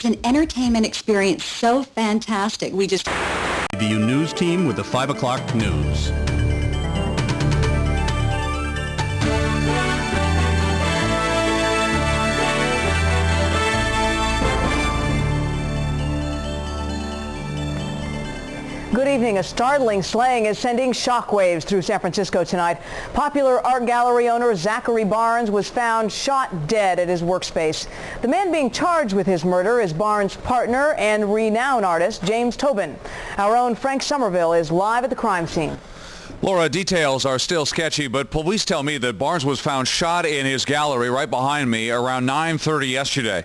It's an entertainment experience so fantastic. We just... The news team with the 5 o'clock news. Good evening. A startling slaying is sending shockwaves through San Francisco tonight. Popular art gallery owner Zachary Barnes was found shot dead at his workspace. The man being charged with his murder is Barnes' partner and renowned artist James Tobin. Our own Frank Somerville is live at the crime scene. Laura, details are still sketchy, but police tell me that Barnes was found shot in his gallery right behind me around 9:30 yesterday.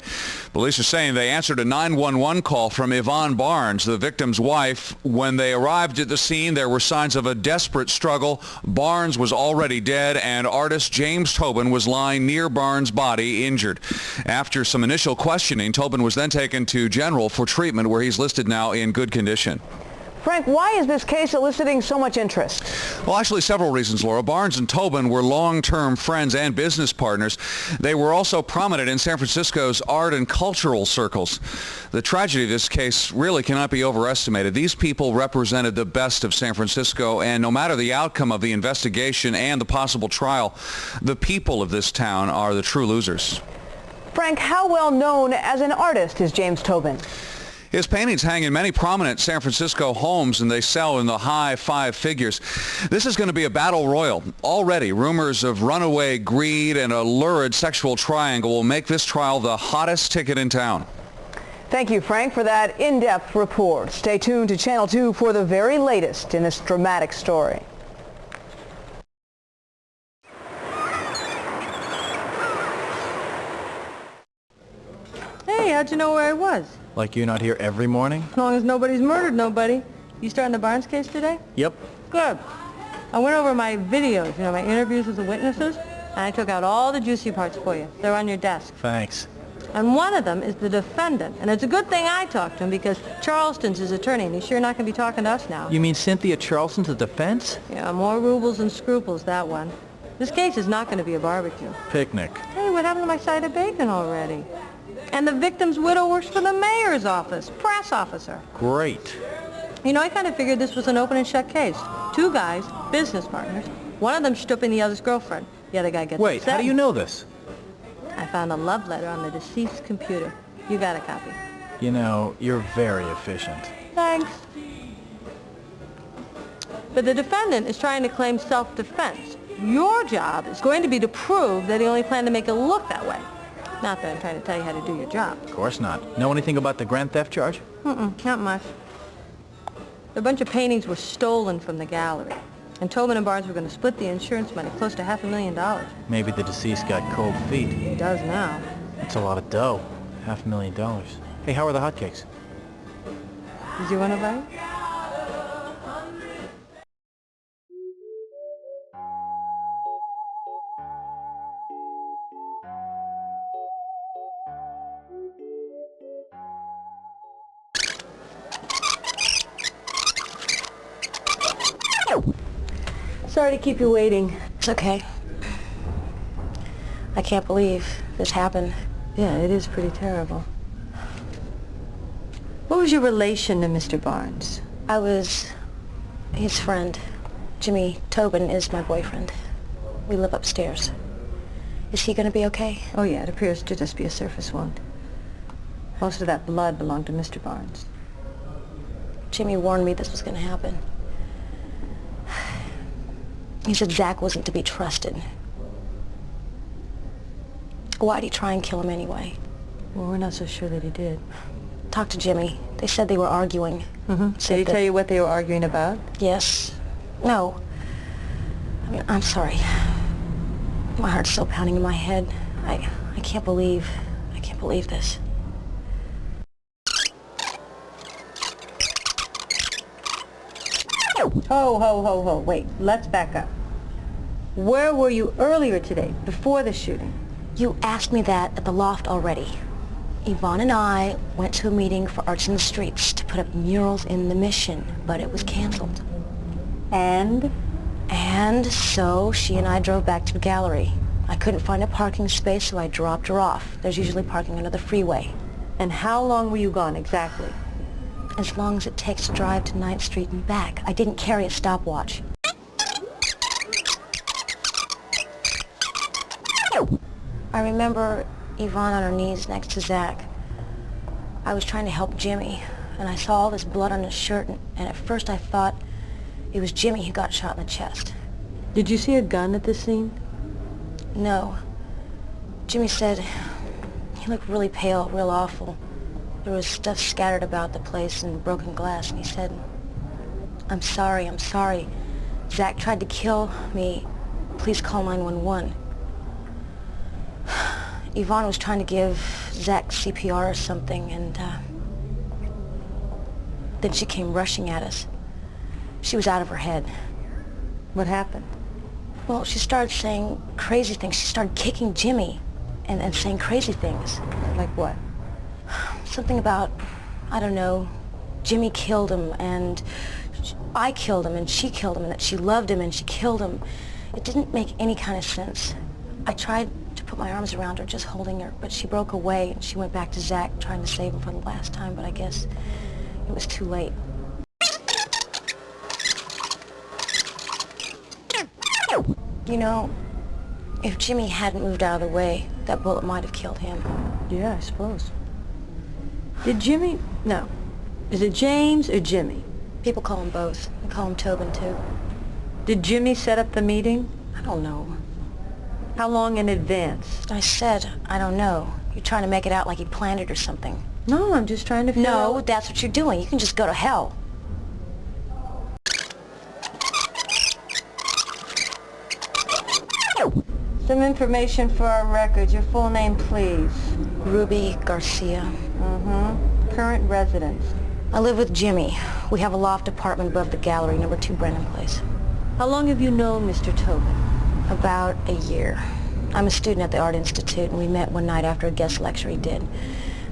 Police are saying they answered a 911 call from Yvonne Barnes, the victim's wife. When they arrived at the scene, there were signs of a desperate struggle. Barnes was already dead, and artist James Tobin was lying near Barnes' body, injured. After some initial questioning, Tobin was then taken to General for treatment, where he's listed now in good condition. Frank, why is this case eliciting so much interest? Well, actually, several reasons, Laura. Barnes and Tobin were long-term friends and business partners. They were also prominent in San Francisco's art and cultural circles. The tragedy of this case really cannot be overestimated. These people represented the best of San Francisco, and no matter the outcome of the investigation and the possible trial, the people of this town are the true losers. Frank, how well known as an artist is James Tobin? His paintings hang in many prominent San Francisco homes, and they sell in the high five figures. This is going to be a battle royal. Already, rumors of runaway greed and a lurid sexual triangle will make this trial the hottest ticket in town. Thank you, Frank, for that in-depth report. Stay tuned to Channel 2 for the very latest in this dramatic story. Hey, how'd you know where I was? Like you're not here every morning? As long as nobody's murdered nobody. You starting the Barnes case today? Yep. Good. I went over my videos, my interviews with the witnesses, and I took out all the juicy parts for you. They're on your desk. Thanks. And one of them is the defendant. And it's a good thing I talked to him because Charleston's his attorney, and he's sure not going to be talking to us now. You mean Cynthia Charleston's the defense? Yeah, more rubles and scruples, that one. This case is not going to be a barbecue. Picnic. Hey, what happened to my side of bacon already? And the victim's widow works for the mayor's office, press officer. Great. I kind of figured this was an open and shut case. Two guys, business partners. One of them stooping the other's girlfriend. The other guy gets Wait, upset. how do you know this? I found a love letter on the deceased's computer. You got a copy. You're very efficient. Thanks. But the defendant is trying to claim self-defense. Your job is going to be to prove that he only planned to make it look that way. Not that I'm trying to tell you how to do your job. Of course not. Know anything about the grand theft charge? Not much. A bunch of paintings were stolen from the gallery. And Tobin and Barnes were going to split the insurance money, close to $500,000. Maybe the deceased got cold feet. He does now. That's a lot of dough. $500,000. Hey, how are the hotcakes? Did you want to buy? Sorry to keep you waiting. It's okay. I can't believe this happened. Yeah, it is pretty terrible. What was your relation to Mr. Barnes? I was his friend. Jimmy Tobin is my boyfriend. We live upstairs. Is he going to be okay? Oh, yeah, it appears to just be a surface wound. Most of that blood belonged to Mr. Barnes. Jimmy warned me this was going to happen. He said Zach wasn't to be trusted. Why'd he try and kill him anyway? Well, we're not so sure that he did. Talked to Jimmy. They said they were arguing. Did he tell you what they were arguing about? Yes. No. I'm sorry. My heart's still pounding in my head. I can't believe this. Ho. Wait, let's back up. Where were you earlier today, before the shooting? You asked me that at the loft already. Yvonne and I went to a meeting for Arts in the Streets to put up murals in the Mission, but it was canceled. And? And so she and I drove back to the gallery. I couldn't find a parking space, so I dropped her off. There's usually parking under the freeway. And how long were you gone exactly? As long as it takes to drive to 9th Street and back. I didn't carry a stopwatch. I remember Yvonne on her knees next to Zach. I was trying to help Jimmy, and I saw all this blood on his shirt, and at first I thought it was Jimmy who got shot in the chest. Did you see a gun at this scene? No. Jimmy said he looked really pale, real awful. There was stuff scattered about the place and broken glass, and he said, I'm sorry. Zach tried to kill me. Please call 911. Yvonne was trying to give Zach CPR or something, and then she came rushing at us. She was out of her head. What happened? Well, she started saying crazy things. She started kicking Jimmy and saying crazy things. Like what? Something about, I don't know, Jimmy killed him, and I killed him, and she killed him, and that she loved him, and she killed him. It didn't make any kind of sense. I tried to put my arms around her, just holding her, but she broke away, and she went back to Zach, trying to save him for the last time, but I guess it was too late. You know, if Jimmy hadn't moved out of the way, that bullet might have killed him. Yeah, I suppose. Did Jimmy... No. Is it James or Jimmy? People call him both. They call him Tobin, too. Did Jimmy set up the meeting? I don't know. How long in advance? I said, I don't know. You're trying to make it out like he planned it or something. No, I'm just trying to figure out... No, that's what you're doing. You can just go to hell. Some information for our records. Your full name, please. Ruby Garcia. Current residence. I live with Jimmy. We have a loft apartment above the gallery, number 2 Brennan Place. How long have you known Mr. Tobin? About a year. I'm a student at the Art Institute, and we met one night after a guest lecture he did.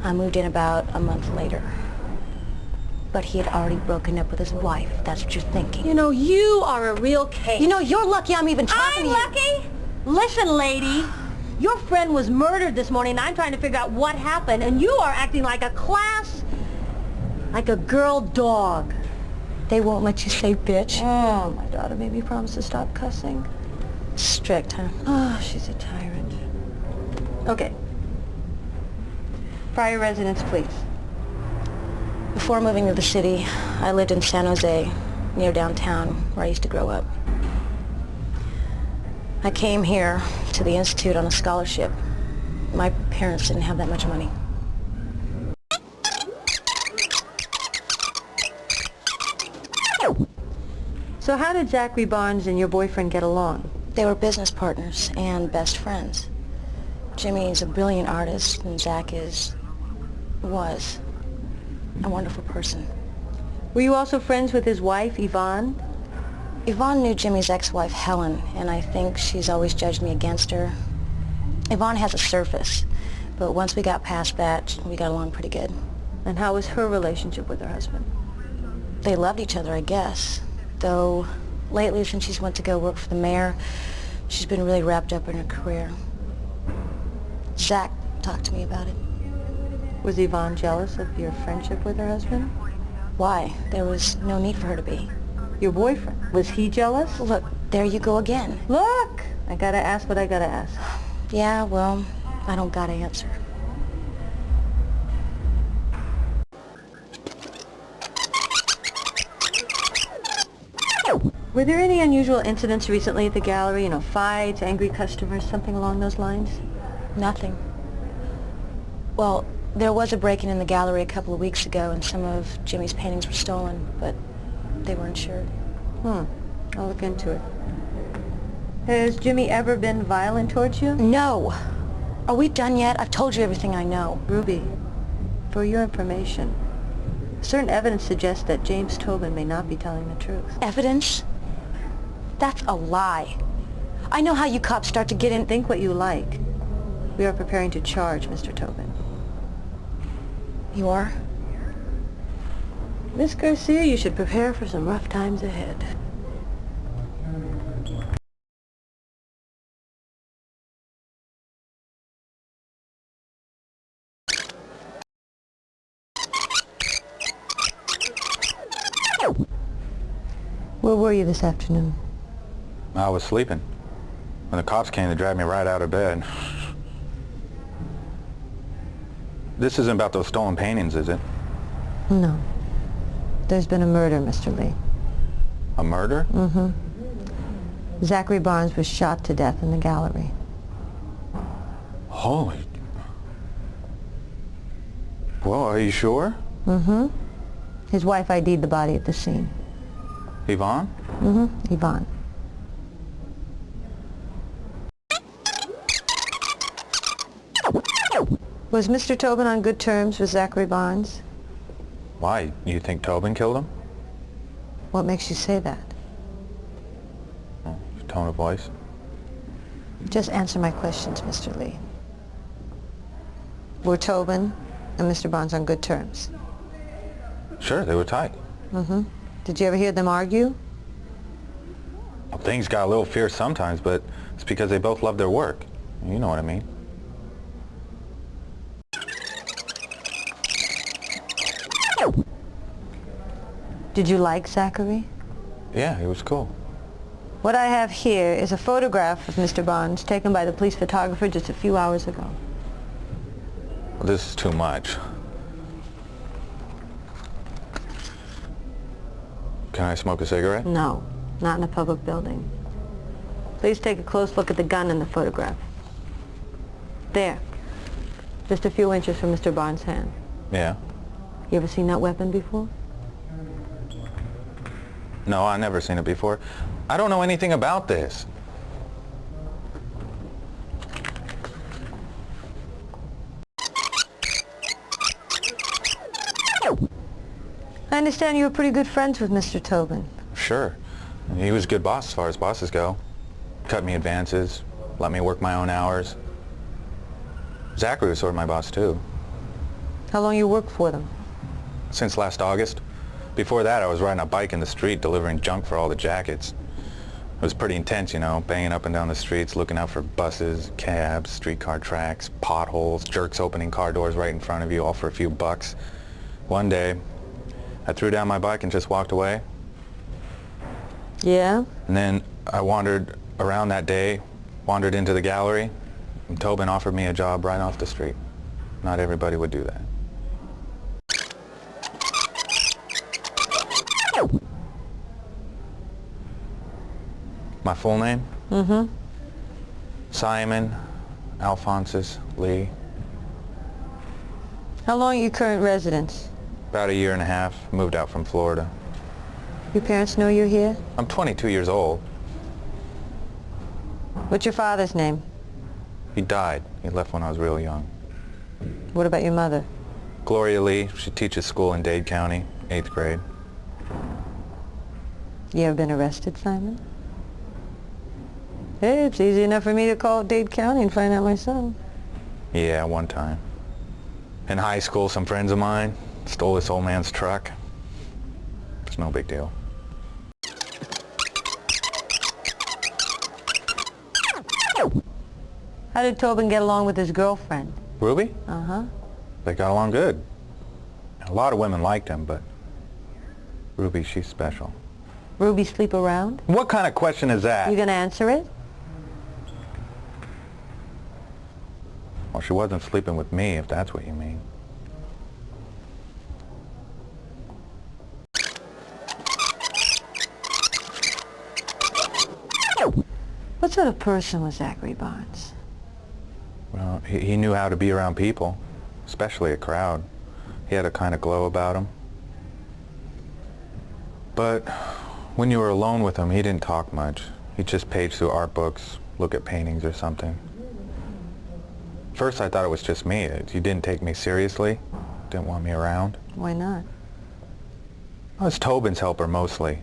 I moved in about a month later. But he had already broken up with his wife. That's what you're thinking. You know, you are a real case. You know, you're lucky I'm even talking to you. I'm lucky? Listen, lady. Your friend was murdered this morning, and I'm trying to figure out what happened, and you are acting like a class... like a girl dog. They won't let you say bitch. Oh, my daughter made me promise to stop cussing. Strict, huh? Oh, she's a tyrant. Okay. Prior residence, please. Before moving to the city, I lived in San Jose, near downtown, where I used to grow up. I came here to the Institute on a scholarship. My parents didn't have that much money. So how did Zachary Barnes and your boyfriend get along? They were business partners and best friends. Jimmy is a brilliant artist, and Zach was a wonderful person. Were you also friends with his wife, Yvonne? Yvonne knew Jimmy's ex-wife, Helen, and I think she's always judged me against her. Yvonne has a surface, but once we got past that, we got along pretty good. And how was her relationship with her husband? They loved each other, I guess. Though, lately, since she's went to go work for the mayor, she's been really wrapped up in her career. Zach talked to me about it. Was Yvonne jealous of your friendship with her husband? Why? There was no need for her to be. Your boyfriend, was he jealous? Look, there you go again. Look! I gotta ask what I gotta ask. Yeah, well, I don't gotta answer. Were there any unusual incidents recently at the gallery? You know, fights, angry customers, something along those lines? Nothing. Well, there was a break-in in the gallery a couple of weeks ago, and some of Jimmy's paintings were stolen, but they were insured. I'll look into it. Has Jimmy ever been violent towards you? No. Are we done yet? I've told you everything I know. Ruby, for your information, certain evidence suggests that James Tobin may not be telling the truth. Evidence? That's a lie. I know how you cops start to get in... Think what you like. We are preparing to charge Mr. Tobin. You are? Miss Garcia, you should prepare for some rough times ahead. Where were you this afternoon? I was sleeping. When the cops came, they dragged me right out of bed. This isn't about those stolen paintings, is it? No. There's been a murder, Mr. Lee. A murder? Mm-hmm. Zachary Barnes was shot to death in the gallery. Holy... Well, are you sure? Mm-hmm. His wife ID'd the body at the scene. Yvonne? Mm-hmm. Yvonne. Was Mr. Tobin on good terms with Zachary Barnes? Why? You think Tobin killed him? What makes you say that? Oh, tone of voice. Just answer my questions, Mr. Lee. Were Tobin and Mr. Barnes on good terms? Sure, they were tight. Mm-hmm. Did you ever hear them argue? Well, things got a little fierce sometimes, but it's because they both loved their work. You know what I mean. Did you like Zachary? Yeah, he was cool. What I have here is a photograph of Mr. Barnes taken by the police photographer just a few hours ago. Well, this is too much. Can I smoke a cigarette? No, not in a public building. Please take a close look at the gun in the photograph. There. Just a few inches from Mr. Barnes' hand. Yeah. You ever seen that weapon before? No, I've never seen it before. I don't know anything about this. I understand you were pretty good friends with Mr. Tobin. Sure. And he was a good boss as far as bosses go. Cut me advances, let me work my own hours. Zachary was sort of my boss too. How long you worked for them? Since last August. Before that, I was riding a bike in the street delivering junk for all the jackets. It was pretty intense, you know, banging up and down the streets, looking out for buses, cabs, streetcar tracks, potholes, jerks opening car doors right in front of you, all for a few bucks. One day, I threw down my bike and just walked away. Yeah? And then I wandered around that day, wandered into the gallery, and Tobin offered me a job right off the street. Not everybody would do that. My full name? Mm-hmm. Simon Alphonsus Lee. How long are your current residence? About a year and a half. Moved out from Florida. Your parents know you're here? I'm 22 years old. What's your father's name? He died. He left when I was real young. What about your mother? Gloria Lee. She teaches school in Dade County, 8th grade. You ever been arrested, Simon? Hey, it's easy enough for me to call Dade County and find out myself. Yeah, one time. In high school, some friends of mine stole this old man's truck. It's no big deal. How did Tobin get along with his girlfriend? Ruby? Uh-huh. They got along good. A lot of women liked him, but Ruby, she's special. Ruby sleep around? What kind of question is that? You gonna answer it? Well, she wasn't sleeping with me, if that's what you mean. What sort of person was Zachary Barnes? Well, he knew how to be around people, especially a crowd. He had a kind of glow about him. But when you were alone with him, he didn't talk much. He'd just page through art books, look at paintings or something. First I thought it was just me. He didn't take me seriously, didn't want me around. Why not? I was Tobin's helper mostly.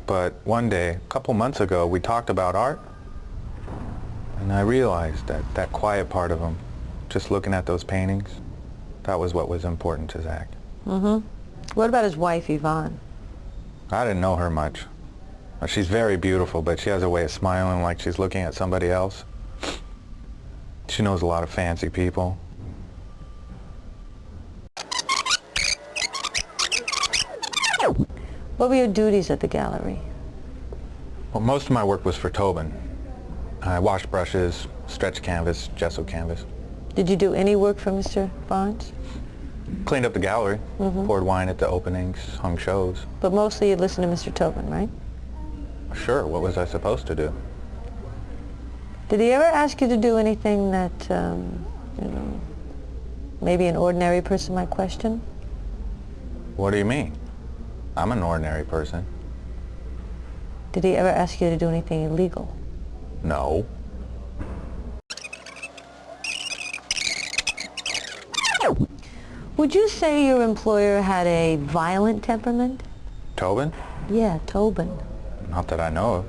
But one day, a couple months ago, we talked about art, and I realized that that quiet part of him, just looking at those paintings, that was what was important to Zach. Mm-hmm. What about his wife, Yvonne? I didn't know her much. She's very beautiful, but she has a way of smiling like she's looking at somebody else. She knows a lot of fancy people. What were your duties at the gallery? Well, most of my work was for Tobin. I washed brushes, stretched canvas, gesso canvas. Did you do any work for Mr. Barnes? Cleaned up the gallery, poured wine at the openings, hung shows. But mostly you listened to Mr. Tobin, right? Sure, what was I supposed to do? Did he ever ask you to do anything that, you know, maybe an ordinary person might question? What do you mean? I'm an ordinary person. Did he ever ask you to do anything illegal? No. Would you say your employer had a violent temperament? Tobin? Yeah, Tobin. Not that I know of.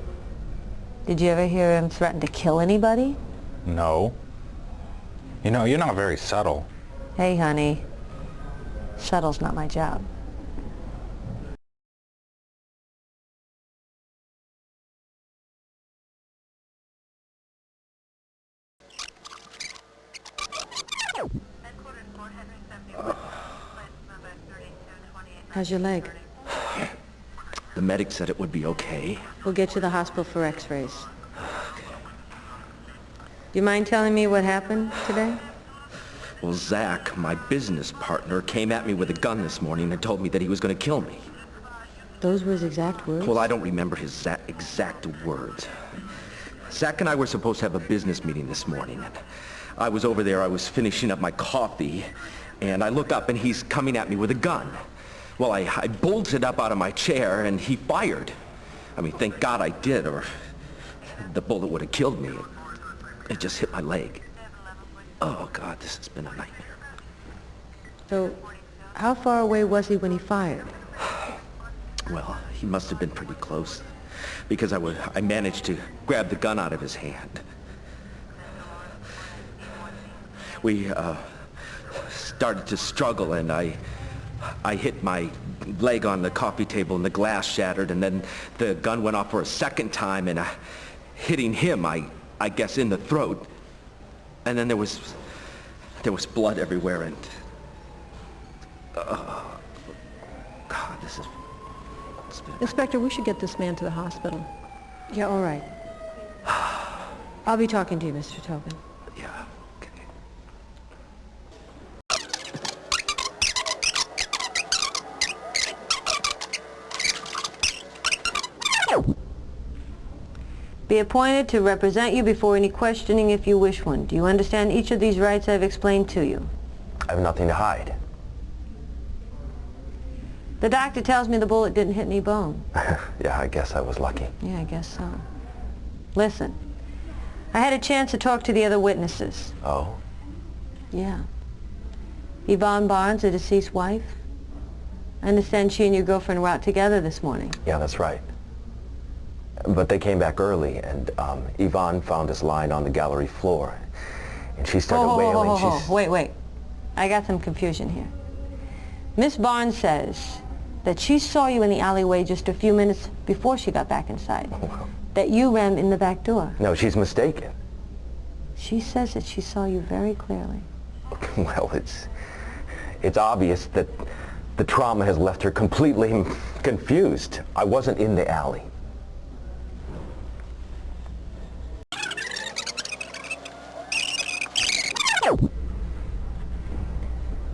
Did you ever hear him threaten to kill anybody? No. You know, you're not very subtle. Hey, honey. Subtle's not my job. How's your leg? The medic said it would be okay. We'll get you to the hospital for x-rays. Do you mind telling me what happened today? Well, Zach, my business partner, came at me with a gun this morning and told me that he was going to kill me. Those were his exact words? Well, I don't remember his exact words. Zach and I were supposed to have a business meeting this morning. And I was over there, I was finishing up my coffee, and I look up and he's coming at me with a gun. Well, I bolted up out of my chair and he fired. I mean, thank God I did, or the bullet would have killed me. It just hit my leg. Oh, God, this has been a nightmare. So, how far away was he when he fired? Well, he must have been pretty close, because I managed to grab the gun out of his hand. We started to struggle, and I hit my leg on the coffee table and the glass shattered, and then the gun went off for a second time, and hitting him, I guess, in the throat. And then there was blood everywhere, and God, this is... Inspector, we should get this man to the hospital. Yeah, all right. I'll be talking to you, Mr. Tobin. Yeah, okay. Be appointed to represent you before any questioning if you wish one. Do you understand each of these rights I've explained to you? I have nothing to hide. The doctor tells me the bullet didn't hit any bone. Yeah, I guess I was lucky. Yeah, I guess so. Listen, I had a chance to talk to the other witnesses. Oh? Yeah. Yvonne Barnes, the deceased wife. I understand she and your girlfriend were out together this morning. Yeah, that's right. But they came back early, and Yvonne found us lying on the gallery floor. And she started wailing. Wait. I got some confusion here. Miss Barnes says that she saw you in the alleyway just a few minutes before she got back inside. Oh. That you ran in the back door. No, she's mistaken. She says that she saw you very clearly. Well, it's obvious that the trauma has left her completely confused. I wasn't in the alley.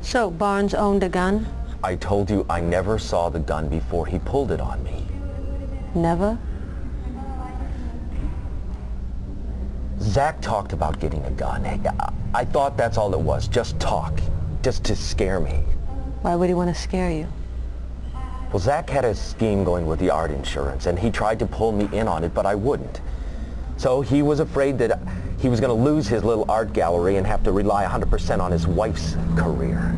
So, Barnes owned a gun? I told you I never saw the gun before he pulled it on me. Never? Zach talked about getting a gun. I thought that's all it was, just talk, just to scare me. Why would he want to scare you? Well, Zach had a scheme going with the art insurance, and he tried to pull me in on it, but I wouldn't. So he was afraid that he was going to lose his little art gallery and have to rely 100% on his wife's career.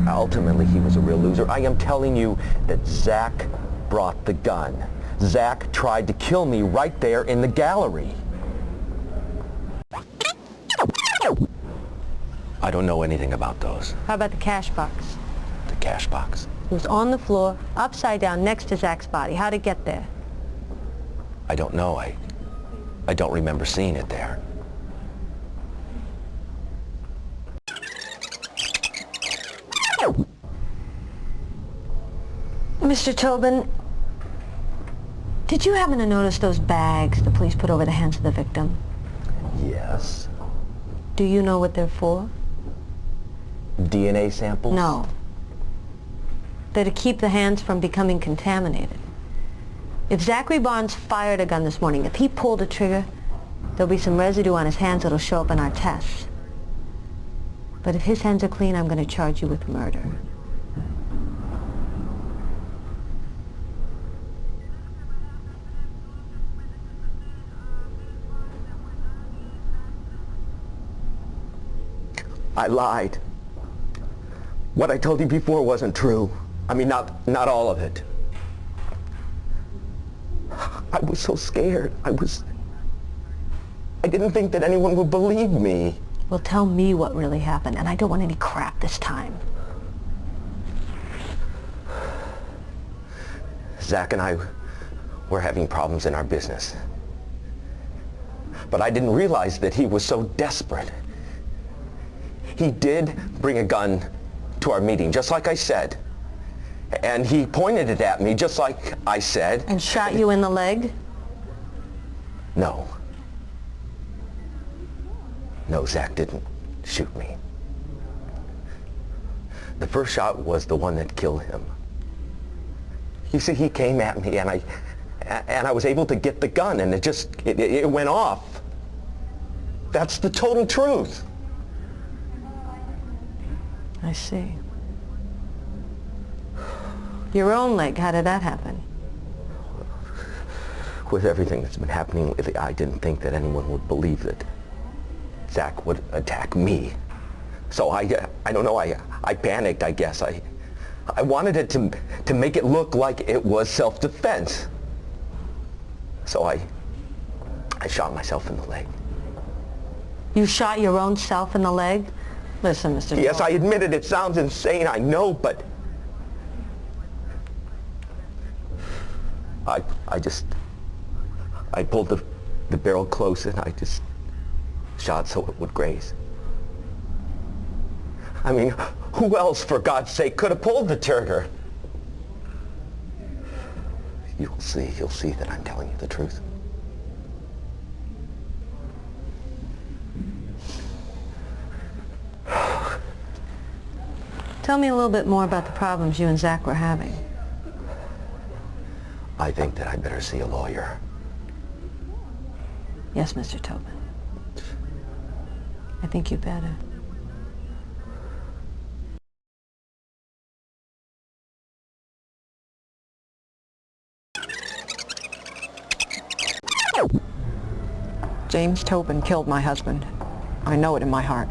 Ultimately, he was a real loser. I am telling you that Zach brought the gun. Zach tried to kill me right there in the gallery. I don't know anything about those. How about the cash box? The cash box? It was on the floor, upside down, next to Zach's body. How'd it get there? I don't know. I don't remember seeing it there. Mr. Tobin, Did you happen to notice those bags the police put over the hands of the victim? Yes. Do you know what they're for? DNA samples? No. They're to keep the hands from becoming contaminated. If Zachary Barnes fired a gun this morning, if he pulled a trigger, there'll be some residue on his hands that'll show up in our tests. But if his hands are clean, I'm going to charge you with murder. I lied. What I told you before wasn't true. I mean, not all of it. I was so scared. I didn't think that anyone would believe me. Well, tell me what really happened, and I don't want any crap this time. Zach and I were having problems in our business. But I didn't realize that he was so desperate. He did bring a gun to our meeting, just like I said. And he pointed it at me, just like I said. And shot you in the leg? No. No, Zach didn't shoot me. The first shot was the one that killed him. You see, he came at me, and I was able to get the gun, and it went off. That's the total truth. I see. Your own leg, how did that happen? With everything that's been happening lately, I didn't think that anyone would believe that Zach would attack me. So I don't know, I panicked, I guess. I wanted it to make it look like it was self-defense. So I shot myself in the leg. You shot your own self in the leg? Listen, Mr. Yes, I admit it. It sounds insane, I know, but I pulled the barrel close, and I just shot so it would graze. I mean, who else, for God's sake, could have pulled the trigger? You'll see that I'm telling you the truth. Tell me a little bit more about the problems you and Zach were having. I think that I better see a lawyer. Yes, Mr. Tobin. I think you better. James Tobin killed my husband. I know it in my heart.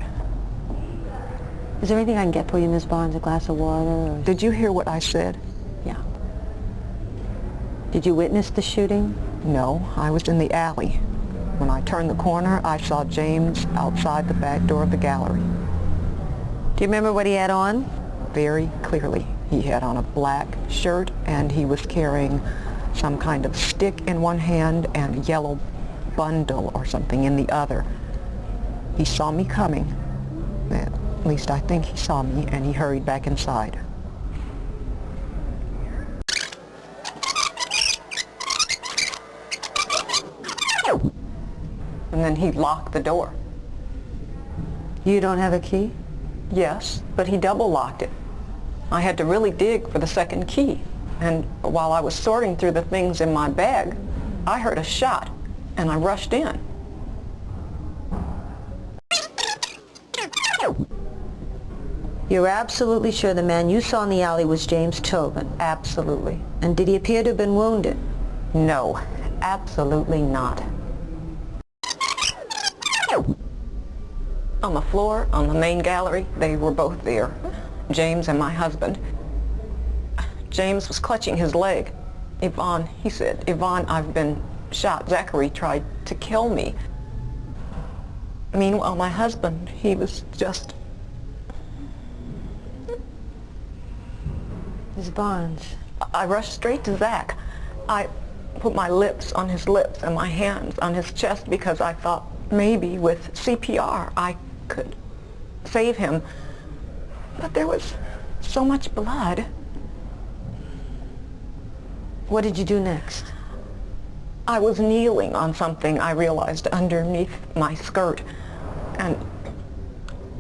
Is there anything I can get for you, Miss Barnes? A glass of water? Or... Did you hear what I said? Yeah. Did you witness the shooting? No, I was in the alley. When I turned the corner, I saw James outside the back door of the gallery. Do you remember what he had on? Very clearly. He had on a black shirt, and he was carrying some kind of stick in one hand and a yellow bundle or something in the other. He saw me coming. At least I think he saw me, and he hurried back inside. And then he locked the door. You don't have a key? Yes, but he double locked it. I had to really dig for the second key. And while I was sorting through the things in my bag, I heard a shot, and I rushed in. You're absolutely sure the man you saw in the alley was James Tobin? Absolutely. And did he appear to have been wounded? No, absolutely not. On the floor, on the main gallery, they were both there, James and my husband. James was clutching his leg. Yvonne, he said, Yvonne, I've been shot. Zachary tried to kill me. Meanwhile, my husband, he was just... Miss Barnes. I rushed straight to Zach. I put my lips on his lips and my hands on his chest because I thought maybe with CPR I could save him. But there was so much blood. What did you do next? I was kneeling on something, I realized, underneath my skirt. And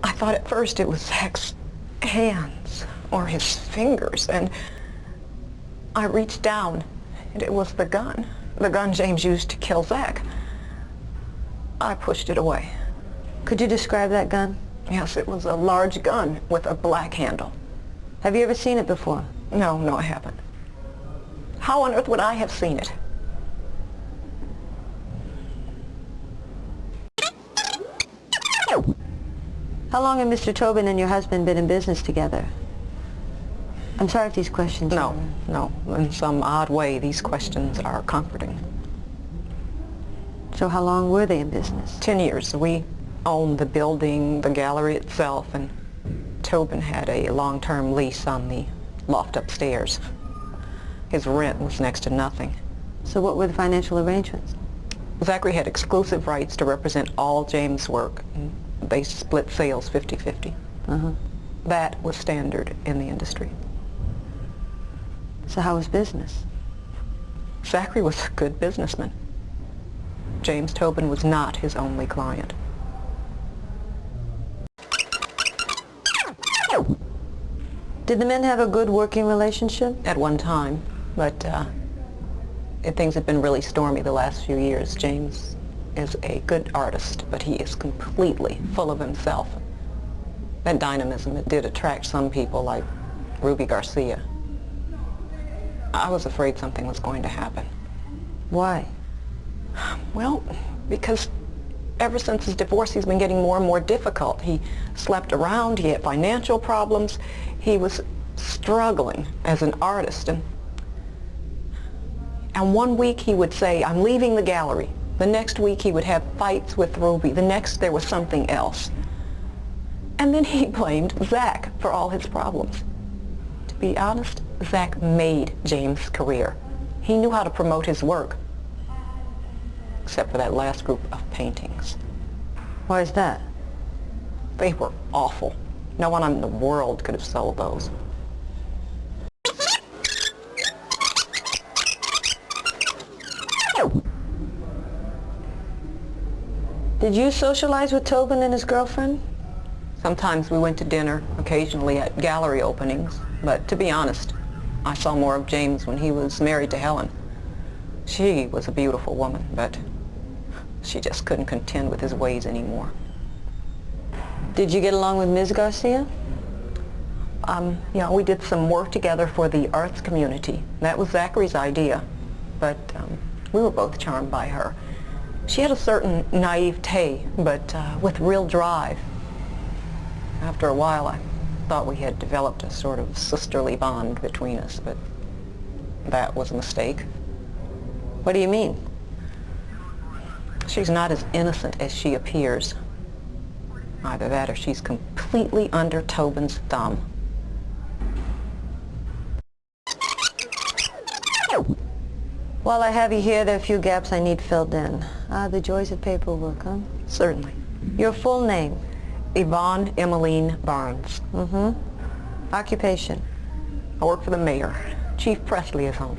I thought at first it was Zach's hands or his fingers. And I reached down, and it was the gun James used to kill Zach. I pushed it away. Could you describe that gun? Yes, it was a large gun with a black handle. Have you ever seen it before? No, I haven't. How on earth would I have seen it? How long have Mr. Tobin and your husband been in business together? I'm sorry if these questions No. In some odd way, these questions are comforting. So how long were they in business? 10 years. We owned the building, the gallery itself, and Tobin had a long-term lease on the loft upstairs. His rent was next to nothing. So what were the financial arrangements? Zachary had exclusive rights to represent all James' work. They split sales 50-50. That was standard in the industry. So how was business? Zachary was a good businessman. James Tobin was not his only client. Did the men have a good working relationship? At one time, but things have been really stormy the last few years. James is a good artist, but he is completely full of himself. That dynamism, it did attract some people like Ruby Garcia. I was afraid something was going to happen. Why? Well, because ever since his divorce, he's been getting more and more difficult. He slept around, he had financial problems, he was struggling as an artist. And one week he would say, I'm leaving the gallery. The next week he would have fights with Ruby. The next there was something else. And then he blamed Zach for all his problems. To be honest, Zach made James' career. He knew how to promote his work, except for that last group of paintings. Why is that? They were awful. No one in the world could have sold those. Did you socialize with Tobin and his girlfriend? Sometimes we went to dinner, occasionally at gallery openings, but to be honest, I saw more of James when he was married to Helen. She was a beautiful woman, but she just couldn't contend with his ways anymore. Did you get along with Ms. Garcia? We did some work together for the arts community. That was Zachary's idea, but we were both charmed by her. She had a certain naivete, but with real drive. After a while, I thought we had developed a sort of sisterly bond between us, but that was a mistake. What do you mean? She's not as innocent as she appears. Either that or she's completely under Tobin's thumb. While I have you here, there are a few gaps I need filled in. The joys of paperwork, huh? Certainly. Your full name? Yvonne Emmeline Barnes. Occupation? I work for the mayor. Chief press liaison.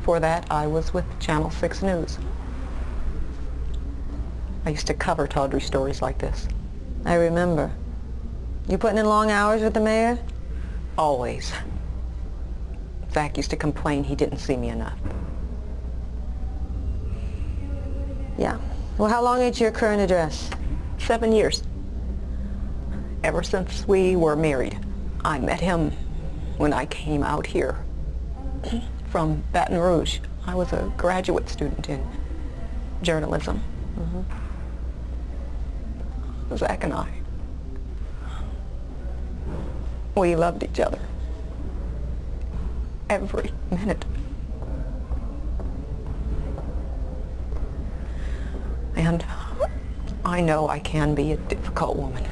Before that, I was with Channel 6 News. I used to cover tawdry stories like this. I remember. You putting in long hours with the mayor? Always. Zach used to complain he didn't see me enough. Yeah. Well, how long is your current address? 7 years. Ever since we were married. I met him when I came out here from Baton Rouge. I was a graduate student in journalism. Zach and I, we loved each other every minute. And I know I can be a difficult woman.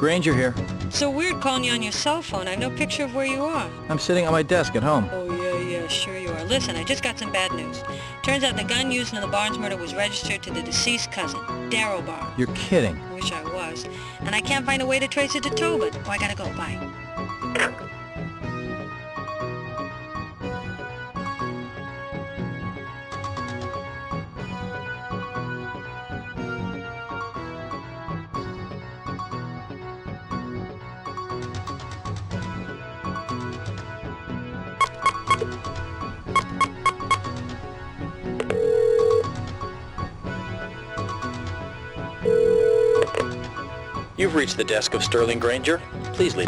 Granger here. So weird calling you on your cell phone. I have no picture of where you are. I'm sitting on my desk at home. Oh, yeah, sure you are. Listen, I just got some bad news. Turns out the gun used in the Barnes murder was registered to the deceased cousin, Darryl Barnes. You're kidding. Wish I was. And I can't find a way to trace it to Tobin. Oh, I gotta go. Bye. You've reached the desk of Sterling Granger. Please leave.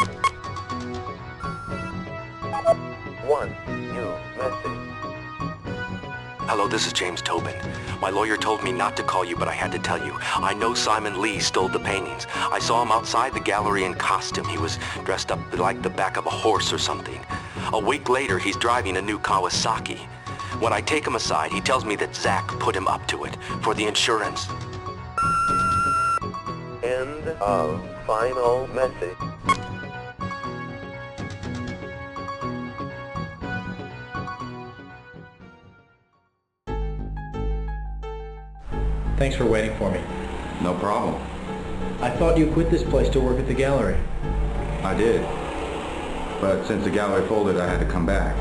One new message. Hello, this is James Tobin. My lawyer told me not to call you, but I had to tell you. I know Simon Lee stole the paintings. I saw him outside the gallery in costume. He was dressed up like the back of a horse or something. A week later, he's driving a new Kawasaki. When I take him aside, he tells me that Zach put him up to it for the insurance. End of final message. Thanks for waiting for me. No problem. I thought you quit this place to work at the gallery. I did. But since the gallery folded, I had to come back.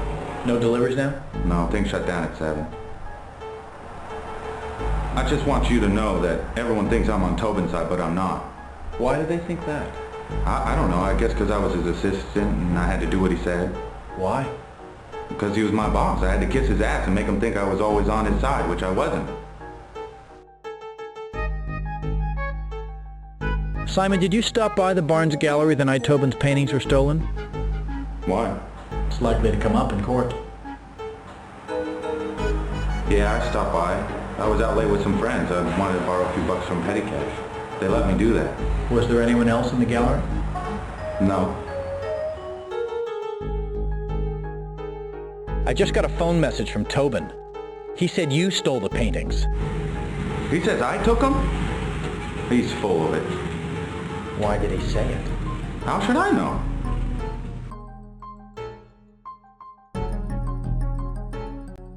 No deliveries now? No, things shut down at 7. I just want you to know that everyone thinks I'm on Tobin's side, but I'm not. Why do they think that? I don't know. I guess because I was his assistant and I had to do what he said. Why? Because he was my boss. I had to kiss his ass and make him think I was always on his side, which I wasn't. Simon, did you stop by the Barnes Gallery the night Tobin's paintings were stolen? Why? It's likely to come up in court. Yeah, I stopped by. I was out late with some friends. I wanted to borrow a few bucks from petty cash. They let me do that. Was there anyone else in the gallery? No. I just got a phone message from Tobin. He said you stole the paintings. He says I took them? He's full of it. Why did he say it? How should I know?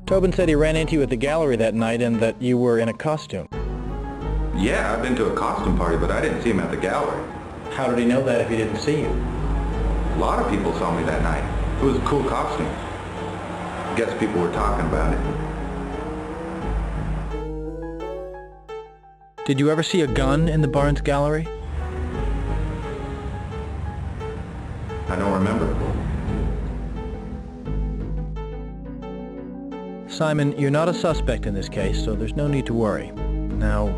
Tobin said he ran into you at the gallery that night and that you were in a costume. Yeah, I've been to a costume party, but I didn't see him at the gallery. How did he know that if he didn't see you? A lot of people saw me that night. It was a cool costume. Guess people were talking about it. Did you ever see a gun in the Barnes Gallery? I don't remember. Simon, you're not a suspect in this case, so there's no need to worry. Now,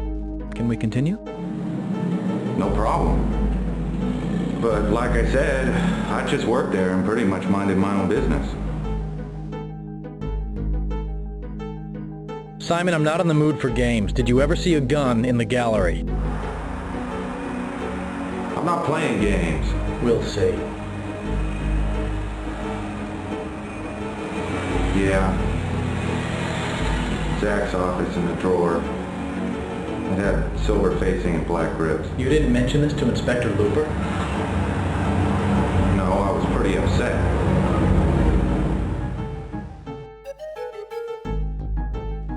can we continue? No problem. But like I said, I just worked there and pretty much minded my own business. Simon, I'm not in the mood for games. Did you ever see a gun in the gallery? I'm not playing games. We'll see. Yeah. Zach's office in the drawer. It had silver facing and black ribs. You didn't mention this to Inspector Looper? No, I was pretty upset.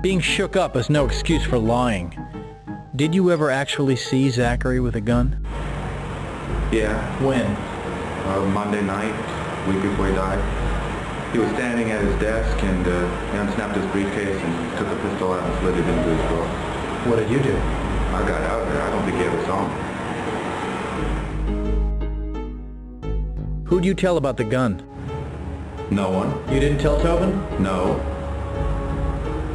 Being shook up is no excuse for lying. Did you ever actually see Zachary with a gun? Yeah. When? Monday night, week before he died. He was standing at his desk and he unsnapped his briefcase and took a pistol out and slid it into his drawer. What did you do? I got out there. I don't think he ever saw me. Who'd you tell about the gun? No one. You didn't tell Tobin? No.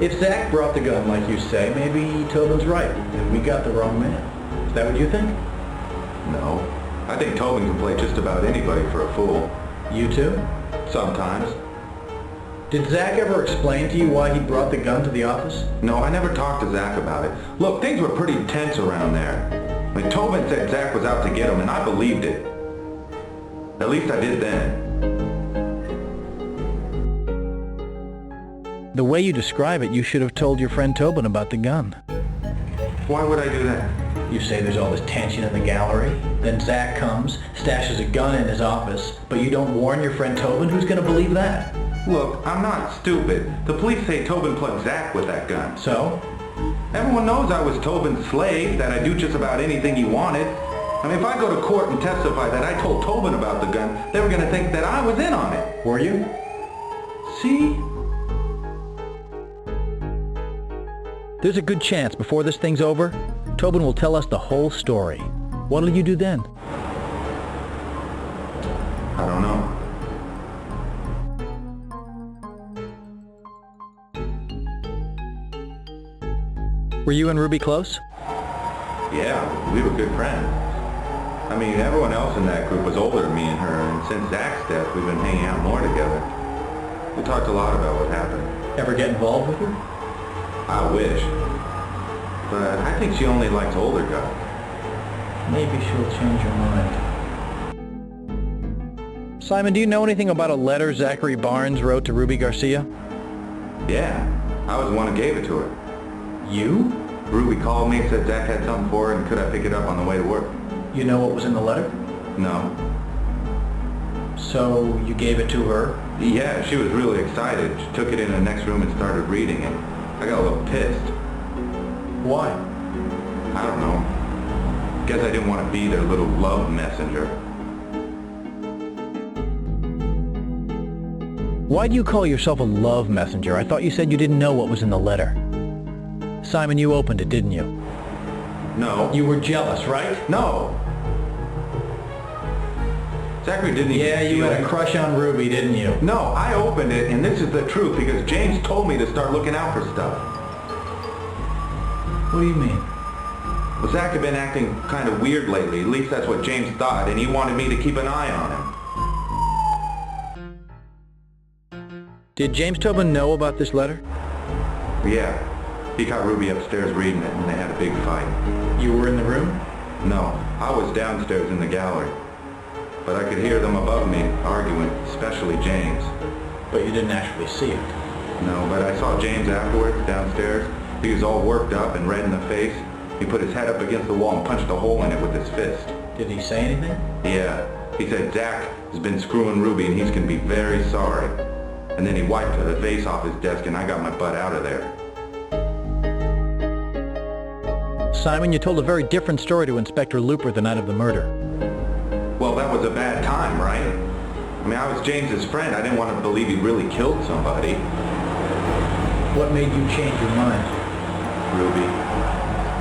If Zach brought the gun like you say, maybe Tobin's right and we got the wrong man. Is that what you think? No. I think Tobin can play just about anybody for a fool. You too? Sometimes. Did Zach ever explain to you why he brought the gun to the office? No, I never talked to Zach about it. Look, things were pretty tense around there. I mean, Tobin said Zach was out to get him, and I believed it. At least I did then. The way you describe it, you should have told your friend Tobin about the gun. Why would I do that? You say there's all this tension in the gallery. Then Zach comes, stashes a gun in his office, but you don't warn your friend Tobin? Who's going to believe that? Look, I'm not stupid. The police say Tobin plugged Zach with that gun. So? Everyone knows I was Tobin's slave, that I do just about anything he wanted. I mean, if I go to court and testify that I told Tobin about the gun, they were going to think that I was in on it. Were you? See? There's a good chance before this thing's over, Tobin will tell us the whole story. What'll you do then? I don't know. Were you and Ruby close? Yeah, we were good friends. I mean, everyone else in that group was older than me and her, and since Zach's death, we've been hanging out more together. We talked a lot about what happened. Ever get involved with her? I wish. But I think she only likes older guys. Maybe she'll change her mind. Simon, do you know anything about a letter Zachary Barnes wrote to Ruby Garcia? Yeah, I was the one who gave it to her. You? Ruby called me, said Zach had something for her, and could I pick it up on the way to work? You know what was in the letter? No. So you gave it to her? Yeah, she was really excited. She took it in the next room and started reading it. I got a little pissed. Why? I don't know. Guess I didn't want to be their little love messenger. Why do you call yourself a love messenger? I thought you said you didn't know what was in the letter. Simon, you opened it, didn't you? No. You were jealous, right? No. Zachary didn't even Yeah, you had a crush on Ruby, didn't you? No, I opened it, and this is the truth, because James told me to start looking out for stuff. What do you mean? Well, Zach had been acting kind of weird lately. At least that's what James thought, and he wanted me to keep an eye on him. Did James Tobin know about this letter? Yeah. He caught Ruby upstairs reading it, and they had a big fight. You were in the room? No, I was downstairs in the gallery. But I could hear them above me arguing, especially James. But you didn't actually see it? No, but I saw James afterwards downstairs. He was all worked up and red in the face. He put his head up against the wall and punched a hole in it with his fist. Did he say anything? Yeah. He said Zach has been screwing Ruby and he's going to be very sorry. And then he wiped the vase off his desk and I got my butt out of there. Simon, you told a very different story to Inspector Looper the night of the murder. Well, that was a bad time, right? I mean, I was James's friend. I didn't want to believe he really killed somebody. What made you change your mind? Ruby.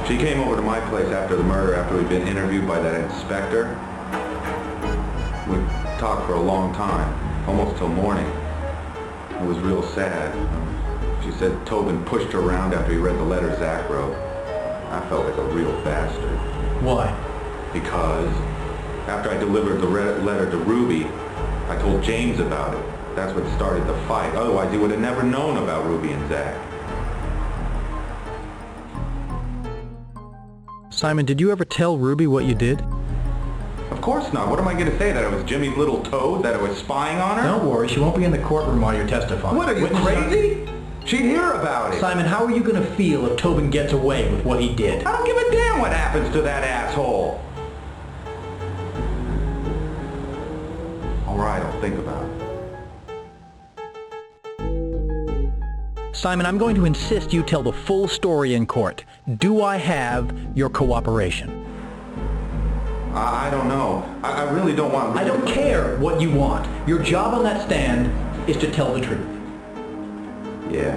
She came over to my place after the murder, after we'd been interviewed by that inspector. We talked for a long time, almost till morning. It was real sad. She said Tobin pushed her around after he read the letter Zach wrote. I felt like a real bastard. Why? Because after I delivered the letter to Ruby, I told James about it. That's what started the fight. Otherwise, he would have never known about Ruby and Zach. Simon, did you ever tell Ruby what you did? Of course not. What am I going to say? That I was Jimmy's little toad? That I was spying on her? Don't worry, she won't be in the courtroom while you're testifying. What, are you crazy? She'd hear about it. Simon, how are you going to feel if Tobin gets away with what he did? I don't give a damn what happens to that asshole. All right, I'll think about it. Simon, I'm going to insist you tell the full story in court. Do I have your cooperation? I don't know. I really don't want... I don't care what you want. Your job on that stand is to tell the truth. Yeah.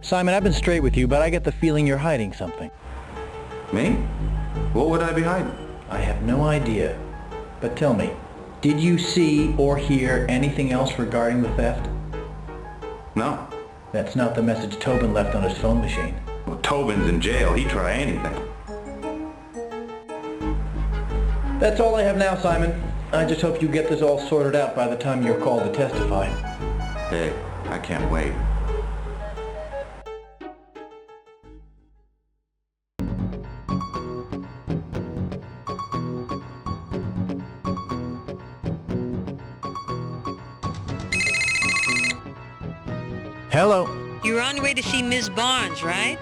Simon, I've been straight with you, but I get the feeling you're hiding something. Me? What would I be hiding? I have no idea. But tell me, did you see or hear anything else regarding the theft? No. That's not the message Tobin left on his phone machine. Well, Tobin's in jail. He'd try anything. That's all I have now, Simon. I just hope you get this all sorted out by the time you're called to testify. Hey, I can't wait. Hello. You're on your way to see Ms. Barnes, right?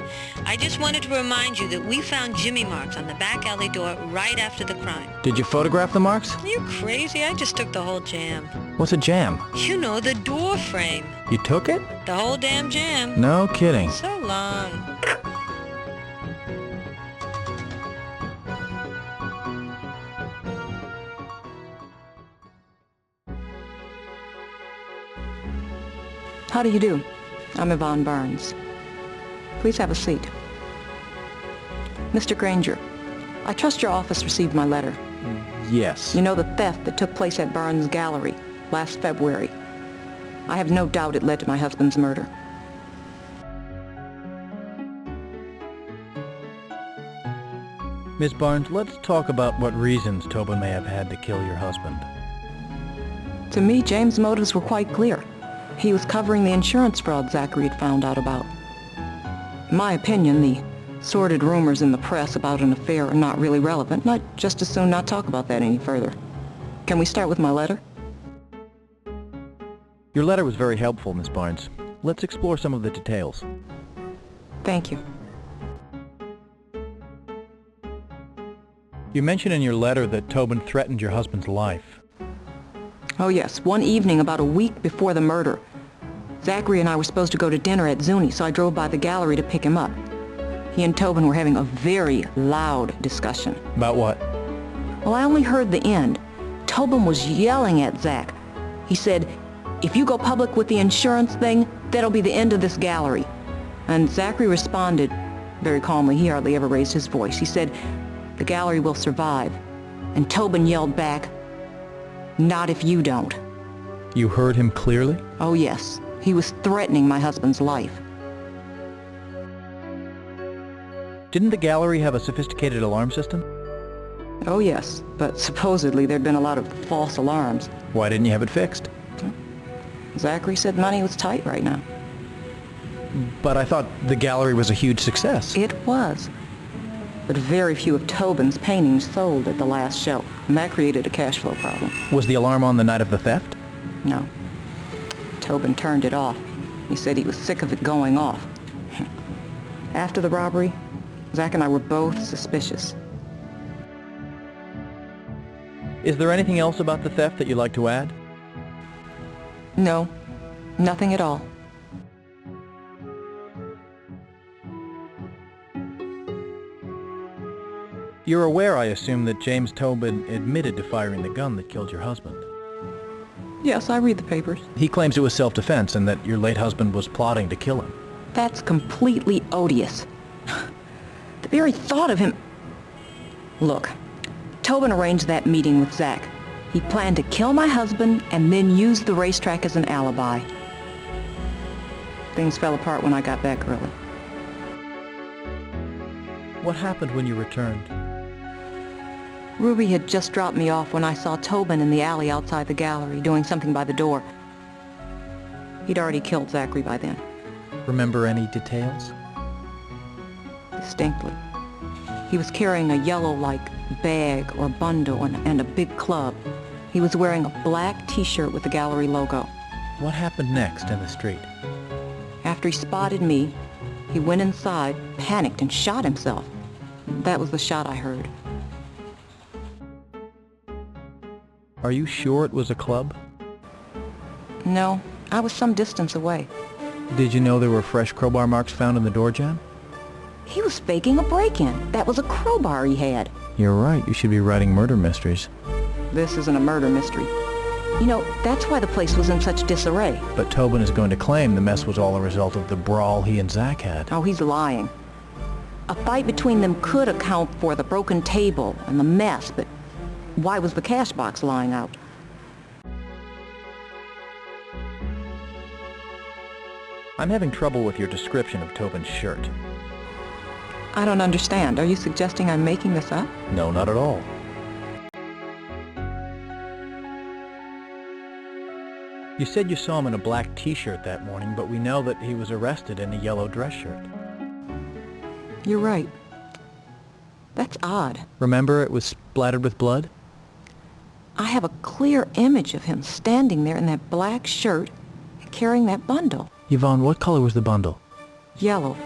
I just wanted to remind you that we found Jimmy marks on the back alley door right after the crime. Did you photograph the marks? Are you crazy? I just took the whole jam. What's a jam? You know, the door frame. You took it? The whole damn jam. No kidding. So long. How do you do? I'm Yvonne Barnes. Please have a seat. Mr. Granger, I trust your office received my letter. Yes. You know the theft that took place at Barnes Gallery last February. I have no doubt it led to my husband's murder. Miss Barnes, let's talk about what reasons Tobin may have had to kill your husband. To me, James' motives were quite clear. He was covering the insurance fraud Zachary had found out about. In my opinion, the sordid rumors in the press about an affair are not really relevant, and I'd just as soon not talk about that any further. Can we start with my letter? Your letter was very helpful, Miss Barnes. Let's explore some of the details. Thank you. You mentioned in your letter that Tobin threatened your husband's life. Oh yes, one evening about a week before the murder, Zachary and I were supposed to go to dinner at Zuni, so I drove by the gallery to pick him up. He and Tobin were having a very loud discussion. About what? Well, I only heard the end. Tobin was yelling at Zach. He said, "If you go public with the insurance thing, that'll be the end of this gallery." And Zachary responded very calmly. He hardly ever raised his voice. He said, "The gallery will survive." And Tobin yelled back, "Not if you don't." You heard him clearly? Oh yes. He was threatening my husband's life. Didn't the gallery have a sophisticated alarm system? Oh yes, but supposedly there'd been a lot of false alarms. Why didn't you have it fixed? Zachary said money was tight right now. But I thought the gallery was a huge success. It was. But very few of Tobin's paintings sold at the last show, and that created a cash flow problem. Was the alarm on the night of the theft? No. Tobin turned it off. He said he was sick of it going off. After the robbery, Zach and I were both suspicious. Is there anything else about the theft that you'd like to add? No, nothing at all. You're aware, I assume, that James Tobin admitted to firing the gun that killed your husband. Yes, I read the papers. He claims it was self-defense and that your late husband was plotting to kill him. That's completely odious. The very thought of him... Look, Tobin arranged that meeting with Zach. He planned to kill my husband and then use the racetrack as an alibi. Things fell apart when I got back early. What happened when you returned? Ruby had just dropped me off when I saw Tobin in the alley outside the gallery doing something by the door. He'd already killed Zachary by then. Remember any details? Distinctly. He was carrying a yellow-like bag or bundle and a big club. He was wearing a black t-shirt with the gallery logo. What happened next in the street? After he spotted me, he went inside, panicked, and shot himself. That was the shot I heard. Are you sure it was a club? No, I was some distance away. Did you know there were fresh crowbar marks found in the door jamb? He was faking a break-in. That was a crowbar he had. You're right. You should be writing murder mysteries. This isn't a murder mystery. You know, that's why the place was in such disarray. But Tobin is going to claim the mess was all a result of the brawl he and Zach had. Oh, he's lying. A fight between them could account for the broken table and the mess, but why was the cash box lying out? I'm having trouble with your description of Tobin's shirt. I don't understand. Are you suggesting I'm making this up? No, not at all. You said you saw him in a black t-shirt that morning, but we know that he was arrested in a yellow dress shirt. You're right. That's odd. Remember it was splattered with blood? I have a clear image of him standing there in that black shirt, carrying that bundle. Yvonne, what color was the bundle? Yellow.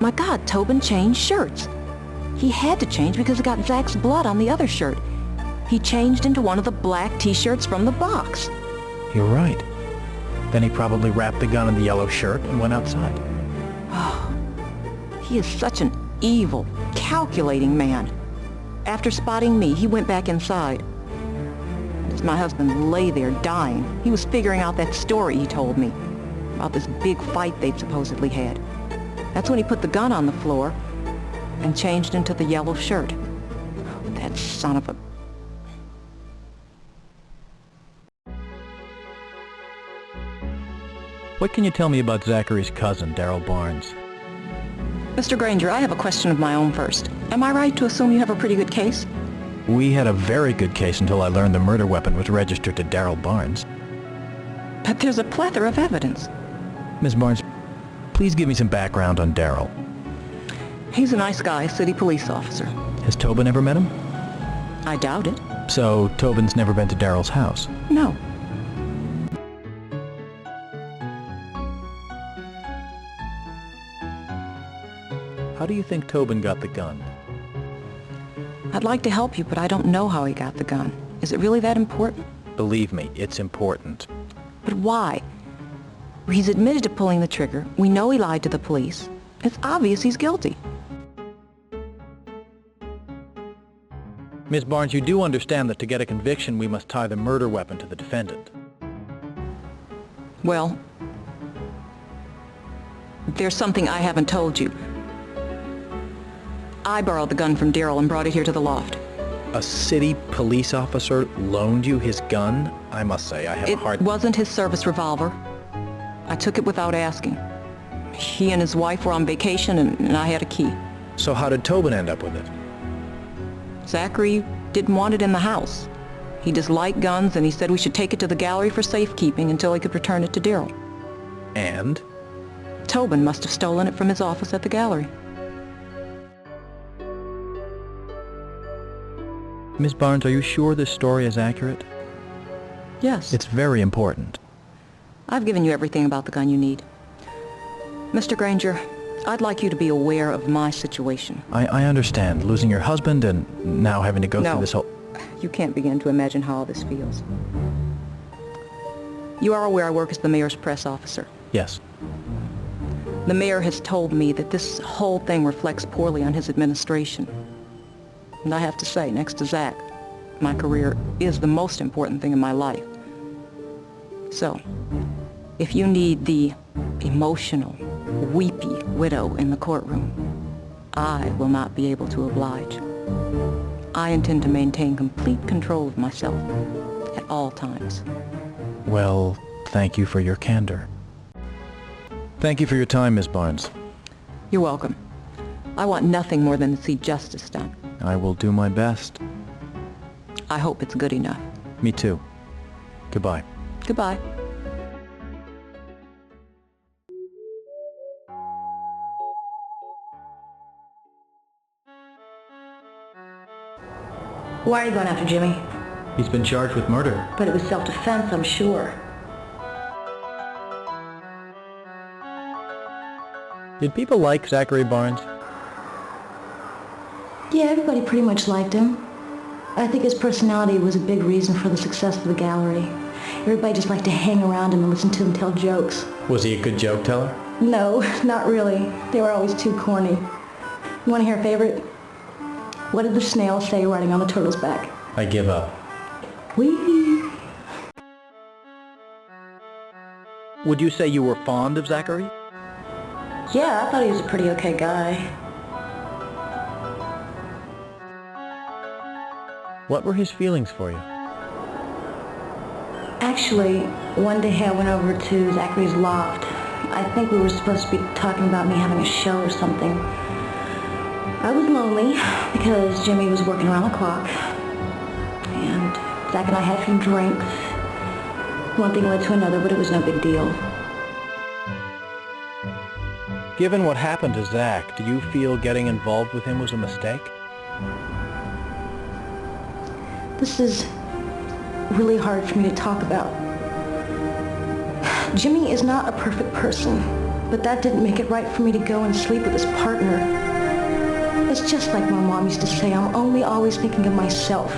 My God, Tobin changed shirts. He had to change because it got Zach's blood on the other shirt. He changed into one of the black T-shirts from the box. You're right. Then he probably wrapped the gun in the yellow shirt and went outside. Oh, he is such an evil, calculating man. After spotting me, he went back inside. As my husband lay there dying, he was figuring out that story he told me about this big fight they'd supposedly had. That's when he put the gun on the floor and changed into the yellow shirt. That son of a... What can you tell me about Zachary's cousin, Darrell Barnes? Mr. Granger, I have a question of my own first. Am I right to assume you have a pretty good case? We had a very good case until I learned the murder weapon was registered to Darrell Barnes. But there's a plethora of evidence. Miss Barnes, please give me some background on Darrell. He's a nice guy, a city police officer. Has Tobin ever met him? I doubt it. So Tobin's never been to Darrell's house? No. How do you think Tobin got the gun? I'd like to help you, but I don't know how he got the gun. Is it really that important? Believe me, it's important. But why? He's admitted to pulling the trigger. We know he lied to the police. It's obvious he's guilty. Miss Barnes, you do understand that to get a conviction, we must tie the murder weapon to the defendant. Well, there's something I haven't told you. I borrowed the gun from Darrell and brought it here to the loft. A city police officer loaned you his gun? I must say, I have a hard... It wasn't his service revolver. I took it without asking. He and his wife were on vacation, and I had a key. So how did Tobin end up with it? Zachary didn't want it in the house. He disliked guns, and he said we should take it to the gallery for safekeeping until he could return it to Darrell. And? Tobin must have stolen it from his office at the gallery. Miss Barnes, are you sure this story is accurate? Yes. It's very important. I've given you everything about the gun you need. Mr. Granger, I'd like you to be aware of my situation. I understand. Losing your husband and now having to go through this whole... You can't begin to imagine how all this feels. You are aware I work as the mayor's press officer. Yes. The mayor has told me that this whole thing reflects poorly on his administration. And I have to say, next to Zach, my career is the most important thing in my life. So, if you need the emotional, weepy widow in the courtroom, I will not be able to oblige. I intend to maintain complete control of myself at all times. Well, thank you for your candor. Thank you for your time, Miss Barnes. You're welcome. I want nothing more than to see justice done. I will do my best. I hope it's good enough. Me too. Goodbye. Goodbye. Why are you going after Jimmy? He's been charged with murder. But it was self-defense, I'm sure. Did people like Zachary Barnes? Yeah, everybody pretty much liked him. I think his personality was a big reason for the success of the gallery. Everybody just liked to hang around him and listen to him tell jokes. Was he a good joke teller? No, not really. They were always too corny. You want to hear a favorite? What did the snail say riding on the turtle's back? I give up. Whee! Would you say you were fond of Zachary? Yeah, I thought he was a pretty okay guy. What were his feelings for you? Actually, one day I went over to Zachary's loft. I think we were supposed to be talking about me having a show or something. I was lonely because Jimmy was working around the clock. And Zach and I had a few drinks. One thing led to another, but it was no big deal. Given what happened to Zach, do you feel getting involved with him was a mistake? This is really hard for me to talk about. Jimmy is not a perfect person. But that didn't make it right for me to go and sleep with his partner. It's just like my mom used to say, I'm only always thinking of myself.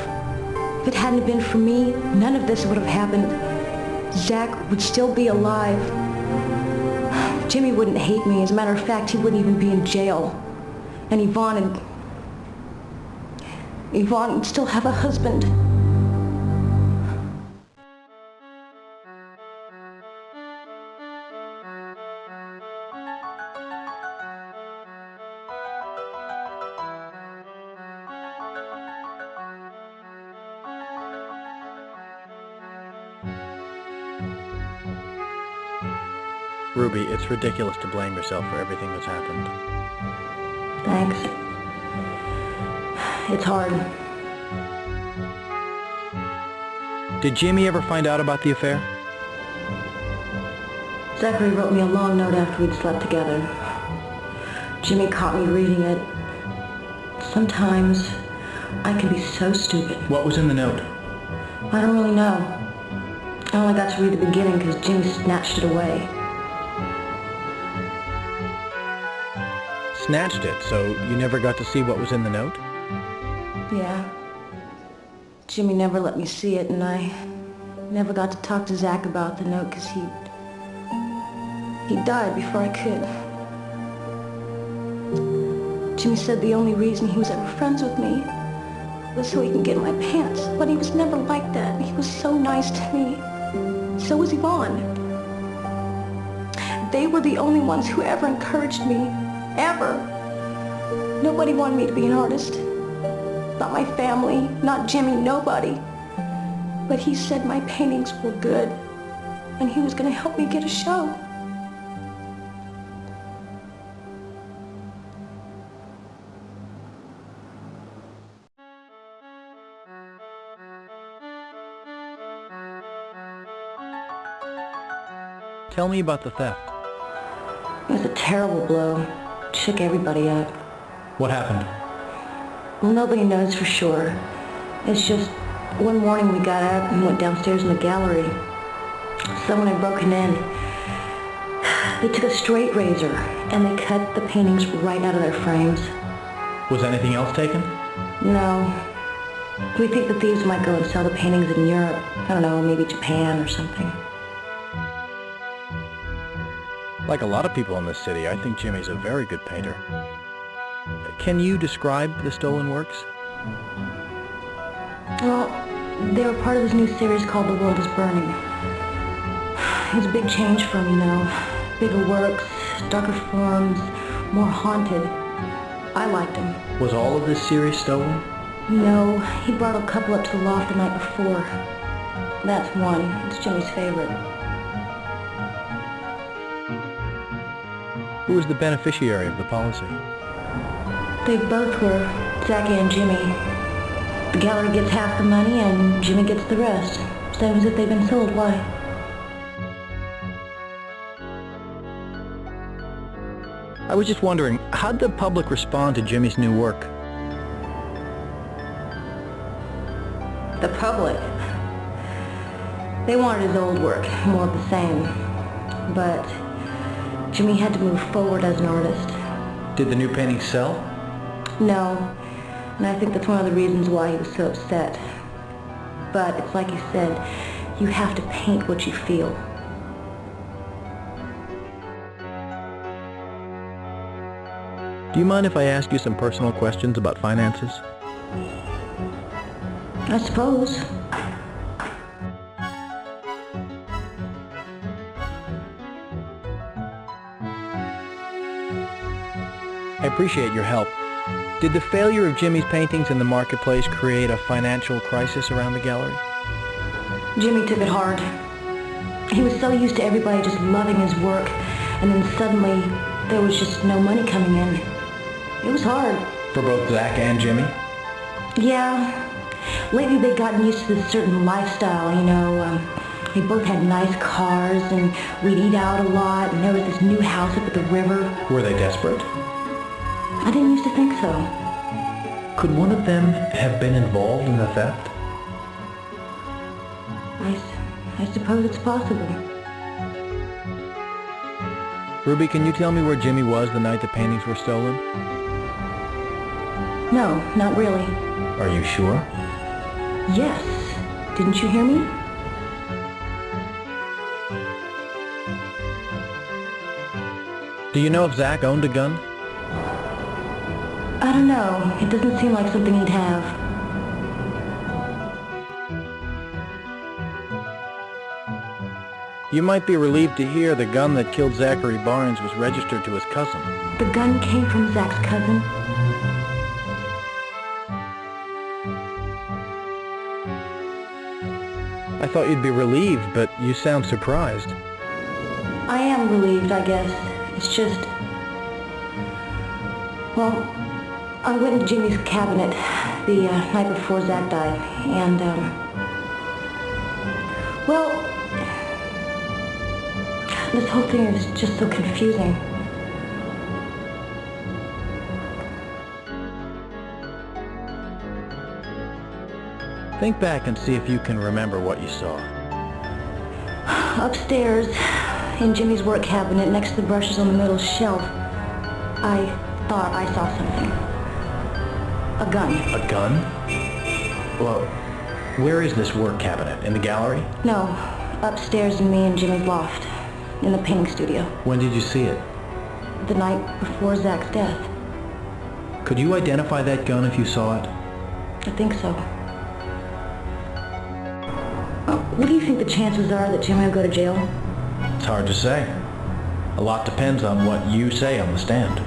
If it hadn't been for me, none of this would have happened. Zach would still be alive. Jimmy wouldn't hate me. As a matter of fact, he wouldn't even be in jail. And Yvonne would still have a husband. Ruby, it's ridiculous to blame yourself for everything that's happened. Thanks. It's hard. Did Jimmy ever find out about the affair? Zachary wrote me a long note after we'd slept together. Jimmy caught me reading it. Sometimes I can be so stupid. What was in the note? I don't really know. I only got to read the beginning because Jimmy snatched it away. Snatched it, so you never got to see what was in the note? Yeah. Jimmy never let me see it, and I never got to talk to Zach about the note because he died before I could. Jimmy said the only reason he was ever friends with me was so he can get in my pants, but he was never like that. He was so nice to me. So was Yvonne. They were the only ones who ever encouraged me. Ever. Nobody wanted me to be an artist. Not my family, not Jimmy, nobody. But he said my paintings were good, and he was going to help me get a show. Tell me about the theft. It was a terrible blow. Shook everybody up. What happened? Well, nobody knows for sure. It's just one morning we got up and went downstairs in the gallery. Someone had broken in. They took a straight razor and they cut the paintings right out of their frames. Was anything else taken? No. We think the thieves might go and sell the paintings in Europe. I don't know, maybe Japan or something. Like a lot of people in this city, I think Jimmy's a very good painter. Can you describe the stolen works? Well, they were part of his new series called The World is Burning. It was a big change for him, you know. Bigger works, darker forms, more haunted. I liked him. Was all of this series stolen? No, he brought a couple up to the loft the night before. That's one. It's Jimmy's favorite. Who was the beneficiary of the policy? They both were, Zachy and Jimmy. The gallery gets half the money and Jimmy gets the rest. Same as if they'd been sold. Why? I was just wondering, how'd the public respond to Jimmy's new work? The public. They wanted his old work, more of the same. But Jimmy had to move forward as an artist. Did the new paintings sell? No, and I think that's one of the reasons why he was so upset. But it's like he said, you have to paint what you feel. Do you mind if I ask you some personal questions about finances? I suppose. I appreciate your help. Did the failure of Jimmy's paintings in the marketplace create a financial crisis around the gallery? Jimmy took it hard. He was so used to everybody just loving his work, and then suddenly there was just no money coming in. It was hard. For both Zach and Jimmy? Yeah. Lately they'd gotten used to this certain lifestyle, you know. They both had nice cars, and we'd eat out a lot, and there was this new house up at the river. Were they desperate? I didn't used to think so. Could one of them have been involved in the theft? I suppose it's possible. Ruby, can you tell me where Jimmy was the night the paintings were stolen? No, not really. Are you sure? Yes. Didn't you hear me? Do you know if Zach owned a gun? I don't know. It doesn't seem like something he'd have. You might be relieved to hear the gun that killed Zachary Barnes was registered to his cousin. The gun came from Zach's cousin. I thought you'd be relieved, but you sound surprised. I am relieved, I guess. It's just... Well, I went into Jimmy's cabinet the night before Zach died, and, well, this whole thing is just so confusing. Think back and see if you can remember what you saw. Upstairs, in Jimmy's work cabinet, next to the brushes on the middle shelf, I thought I saw something. A gun. A gun? Well, where is this work cabinet? In the gallery? No, upstairs in me and Jimmy's loft, in the painting studio. When did you see it? The night before Zach's death. Could you identify that gun if you saw it? I think so. What do you think the chances are that Jimmy will go to jail? It's hard to say. A lot depends on what you say on the stand.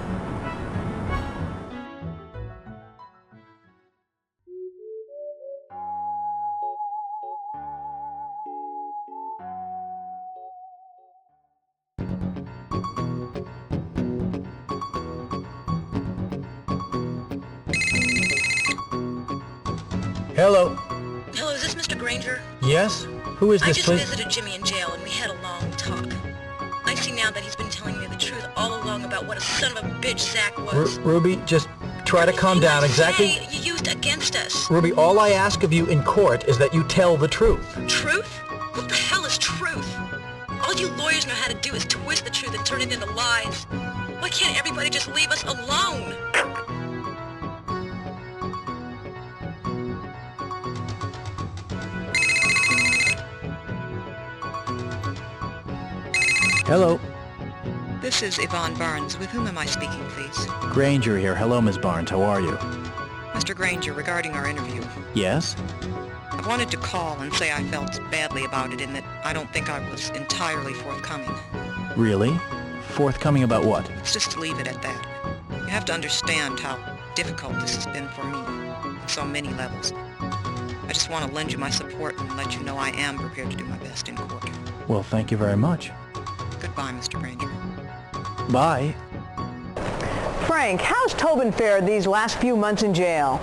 Hello. Hello, is this Mr. Granger? Yes? Who is this, I just please? visited Jimmy in jail and we had a long talk. I see now that he's been telling me the truth all along about what a son of a bitch Zach was. Ruby, just try to calm down. Exactly. Hey, you used against us. Ruby, all I ask of you in court is that you tell the truth. Truth? What the hell is truth? All you lawyers know how to do is twist the truth and turn it into lies. Why can't everybody just leave us alone? Hello. This is Yvonne Barnes. With whom am I speaking, please? Granger here. Hello, Miss Barnes. How are you? Mr. Granger, regarding our interview, Yes? I wanted to call and say I felt badly about it in that I don't think I was entirely forthcoming. Really? Forthcoming about what? Let's just leave it at that. You have to understand how difficult this has been for me on so many levels. I just want to lend you my support and let you know I am prepared to do my best in court. Well, thank you very much. Goodbye, Mr. Granger. Bye. Frank, how's Tobin fared these last few months in jail?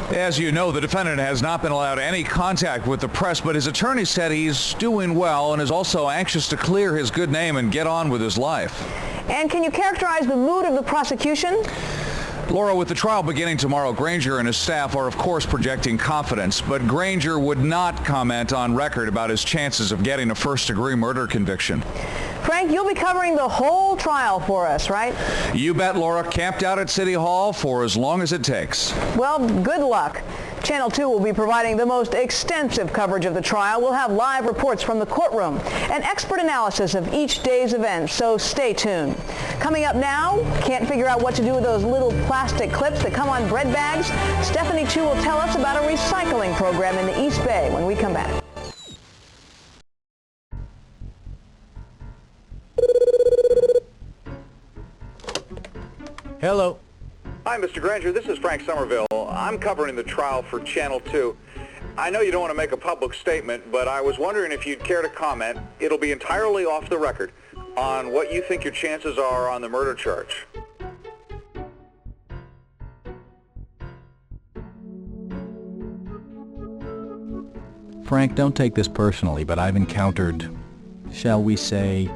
As you know, the defendant has not been allowed any contact with the press, but his attorney said he's doing well and is also anxious to clear his good name and get on with his life. And can you characterize the mood of the prosecution? Laura, with the trial beginning tomorrow, Granger and his staff are, of course, projecting confidence, but Granger would not comment on record about his chances of getting a first-degree murder conviction. Frank, you'll be covering the whole trial for us, right? You bet, Laura. Camped out at City Hall for as long as it takes. Well, good luck. Channel 2 will be providing the most extensive coverage of the trial. We'll have live reports from the courtroom and expert analysis of each day's events, so stay tuned. Coming up now, can't figure out what to do with those little plastic clips that come on bread bags? Stephanie Chu will tell us about a recycling program in the East Bay when we come back. Hello. Hi, Mr. Granger. This is Frank Somerville. I'm covering the trial for Channel 2. I know you don't want to make a public statement, but I was wondering if you'd care to comment. It'll be entirely off the record on what you think your chances are on the murder charge. Frank, don't take this personally, but I've encountered, shall we say,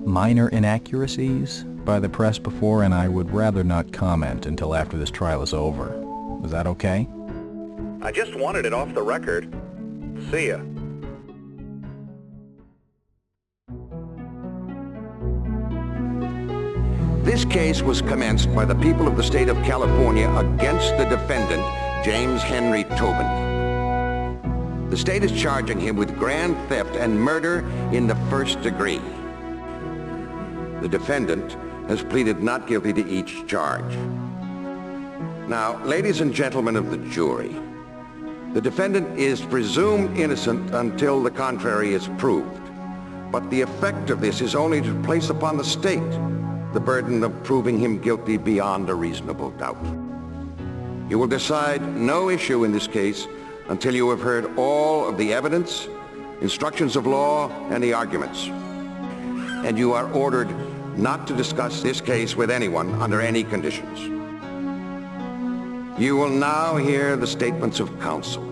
minor inaccuracies by the press before, and I would rather not comment until after this trial is over. Is that okay? I just wanted it off the record. See ya. This case was commenced by the people of the state of California against the defendant, James Henry Tobin. The state is charging him with grand theft and murder in the first degree. The defendant has pleaded not guilty to each charge. Now, ladies and gentlemen of the jury, the defendant is presumed innocent until the contrary is proved. But the effect of this is only to place upon the state the burden of proving him guilty beyond a reasonable doubt. You will decide no issue in this case until you have heard all of the evidence, instructions of law, and the arguments. And you are ordered not to discuss this case with anyone under any conditions. You will now hear the statements of counsel.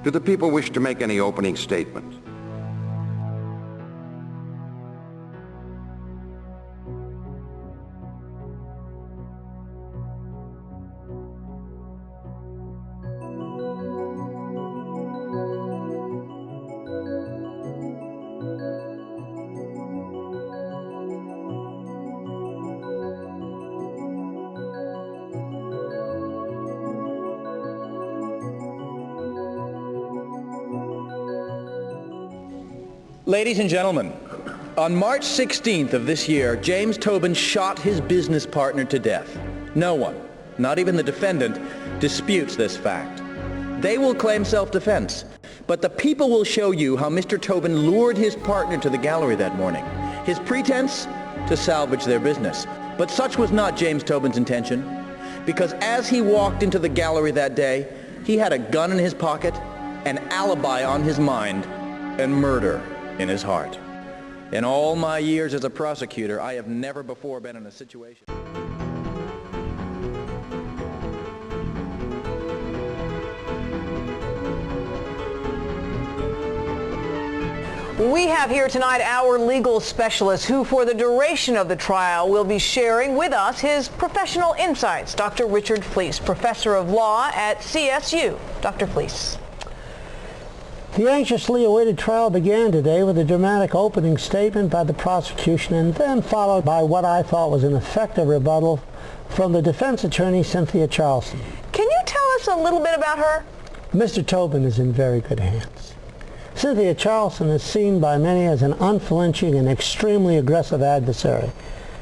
Do the people wish to make any opening statement? Ladies and gentlemen, on March 16th of this year, James Tobin shot his business partner to death. No one, not even the defendant, disputes this fact. They will claim self-defense, but the people will show you how Mr. Tobin lured his partner to the gallery that morning. His pretense? To salvage their business. But such was not James Tobin's intention, because as he walked into the gallery that day, he had a gun in his pocket, an alibi on his mind, and murder in his heart. In all my years as a prosecutor, I have never before been in a situation. We have here tonight our legal specialist who, for the duration of the trial, will be sharing with us his professional insights. Dr. Richard Fleece, professor of law at CSU. Dr. Fleece. The anxiously awaited trial began today with a dramatic opening statement by the prosecution and then followed by what I thought was an effective rebuttal from the defense attorney, Cynthia Charleston. Can you tell us a little bit about her? Mr. Tobin is in very good hands. Cynthia Charleston is seen by many as an unflinching and extremely aggressive adversary.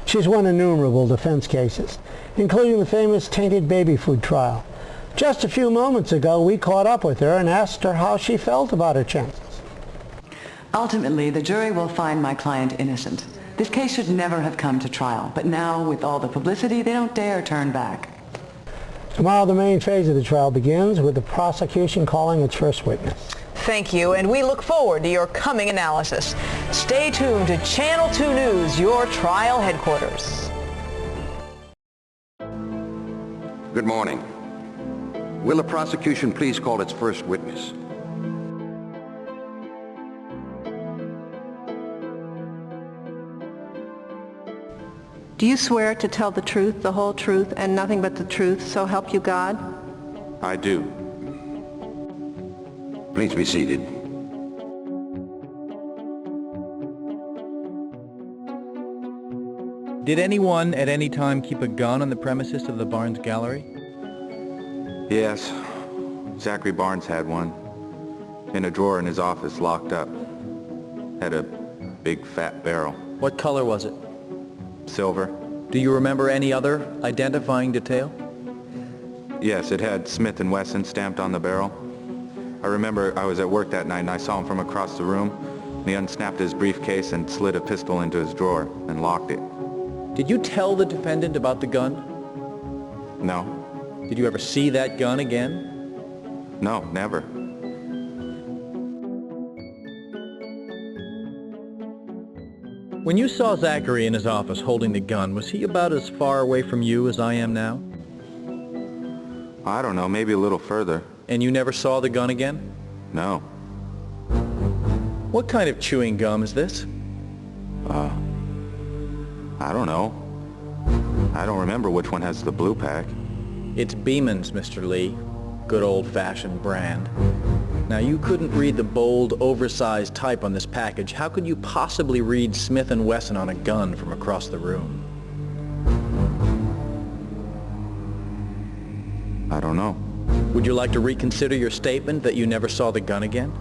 She's won innumerable defense cases, including the famous tainted baby food trial. Just a few moments ago, we caught up with her and asked her how she felt about her chances. Ultimately, the jury will find my client innocent. This case should never have come to trial, but now, with all the publicity, they don't dare turn back. Tomorrow, the main phase of the trial begins with the prosecution calling its first witness. Thank you, and we look forward to your coming analysis. Stay tuned to Channel 2 News, your trial headquarters. Good morning. Will the prosecution please call its first witness? Do you swear to tell the truth, the whole truth, and nothing but the truth, so help you God? I do. Please be seated. Did anyone at any time keep a gun on the premises of the Barnes Gallery? Yes. Zachary Barnes had one. In a drawer in his office, locked up. Had a big fat barrel. What color was it? Silver. Do you remember any other identifying detail? Yes, it had Smith & Wesson stamped on the barrel. I remember I was at work that night and I saw him from across the room. And he unsnapped his briefcase and slid a pistol into his drawer and locked it. Did you tell the defendant about the gun? No. Did you ever see that gun again? No, never. When you saw Zachary in his office holding the gun, was he about as far away from you as I am now? I don't know, maybe a little further. And you never saw the gun again? No. What kind of chewing gum is this? I don't know. I don't remember which one has the blue pack. It's Beeman's, Mr. Lee. Good old-fashioned brand. Now, you couldn't read the bold, oversized type on this package. How could you possibly read Smith & Wesson on a gun from across the room? Would you like to reconsider your statement that you never saw the gun again?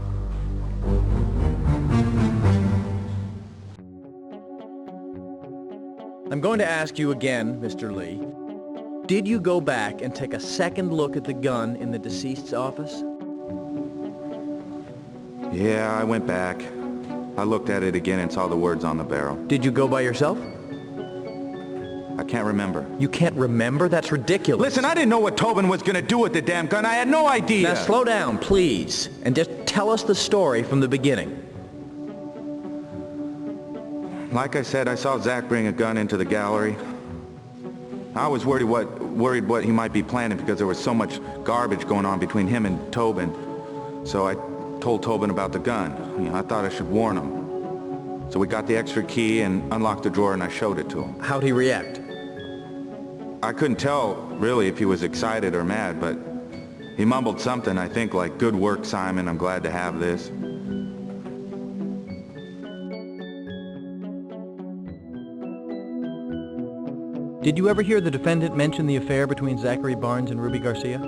I'm going to ask you again, Mr. Lee. Did you go back and take a second look at the gun in the deceased's office? Yeah, I went back. I looked at it again and saw the words on the barrel. Did you go by yourself? I can't remember. You can't remember? That's ridiculous. Listen, I didn't know what Tobin was going to do with the damn gun. I had no idea. Now slow down, please, and just tell us the story from the beginning. Like I said, I saw Zach bring a gun into the gallery. I was worried what he might be planning because there was so much garbage going on between him and Tobin. So I told Tobin about the gun. You know, I thought I should warn him. So we got the extra key and unlocked the drawer and I showed it to him. How'd he react? I couldn't tell really if he was excited or mad, but he mumbled something, I think, like, "Good work, Simon, I'm glad to have this." Did you ever hear the defendant mention the affair between Zachary Barnes and Ruby Garcia?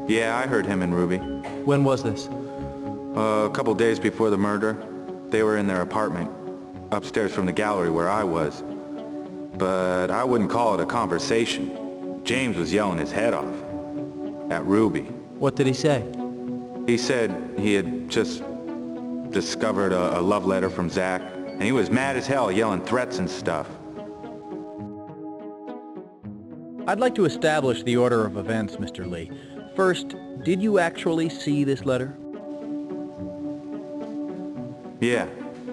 Yeah, I heard him and Ruby. When was this? A couple days before the murder. They were in their apartment, upstairs from the gallery where I was. But I wouldn't call it a conversation. James was yelling his head off at Ruby. What did he say? He said he had just discovered a love letter from Zach, and he was mad as hell, yelling threats and stuff. I'd like to establish the order of events, Mr. Lee. First, did you actually see this letter? Yeah,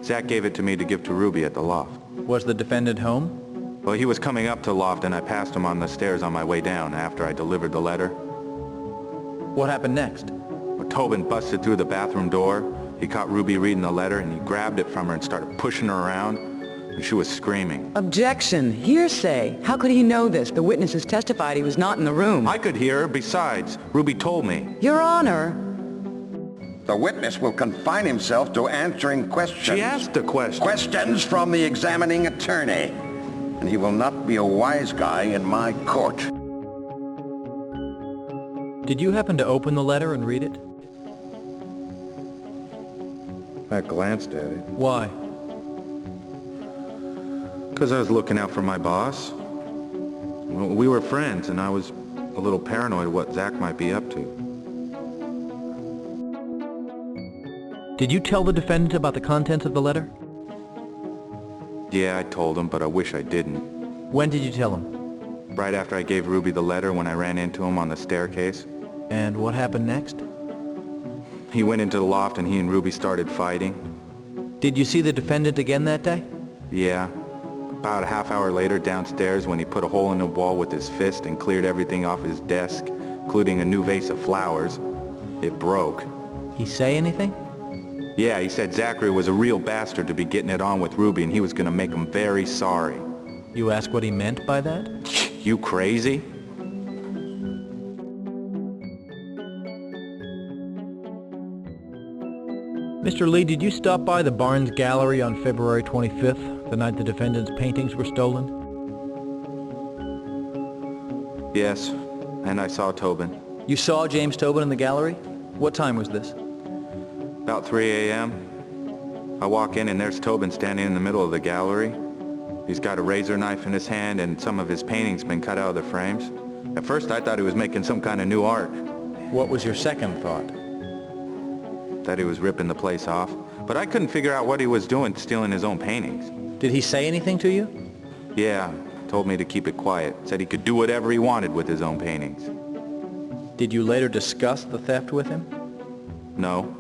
Zach gave it to me to give to Ruby at the loft. Was the defendant home? Well, he was coming up to the loft and I passed him on the stairs on my way down after I delivered the letter. What happened next? Well, Tobin busted through the bathroom door. He caught Ruby reading the letter and he grabbed it from her and started pushing her around. And she was screaming. Objection. Hearsay. How could he know this? The witnesses testified he was not in the room. I could hear her. Besides, Ruby told me. Your Honor. The witness will confine himself to answering questions. She asked a question. Questions from the examining attorney. And he will not be a wise guy in my court. Did you happen to open the letter and read it? I glanced at it. Why? Because I was looking out for my boss. Well, we were friends, and I was a little paranoid what Zach might be up to. Did you tell the defendant about the contents of the letter? Yeah, I told him, but I wish I didn't. When did you tell him? Right after I gave Ruby the letter when I ran into him on the staircase. And what happened next? He went into the loft and he and Ruby started fighting. Did you see the defendant again that day? Yeah. About a half hour later downstairs when he put a hole in the wall with his fist and cleared everything off his desk, including a new vase of flowers. It broke. He say anything? Yeah, he said Zachary was a real bastard to be getting it on with Ruby and he was going to make him very sorry. You asked what he meant by that? You crazy? Mr. Lee, did you stop by the Barnes Gallery on February 25th, the night the defendant's paintings were stolen? Yes, and I saw Tobin. You saw James Tobin in the gallery? What time was this? About 3 a.m. I walk in and there's Tobin standing in the middle of the gallery. He's got a razor knife in his hand and some of his paintings been cut out of the frames. At first I thought he was making some kind of new art. What was your second thought? That he was ripping the place off. But I couldn't figure out what he was doing stealing his own paintings. Did he say anything to you? Yeah, told me to keep it quiet. Said he could do whatever he wanted with his own paintings. Did you later discuss the theft with him? No.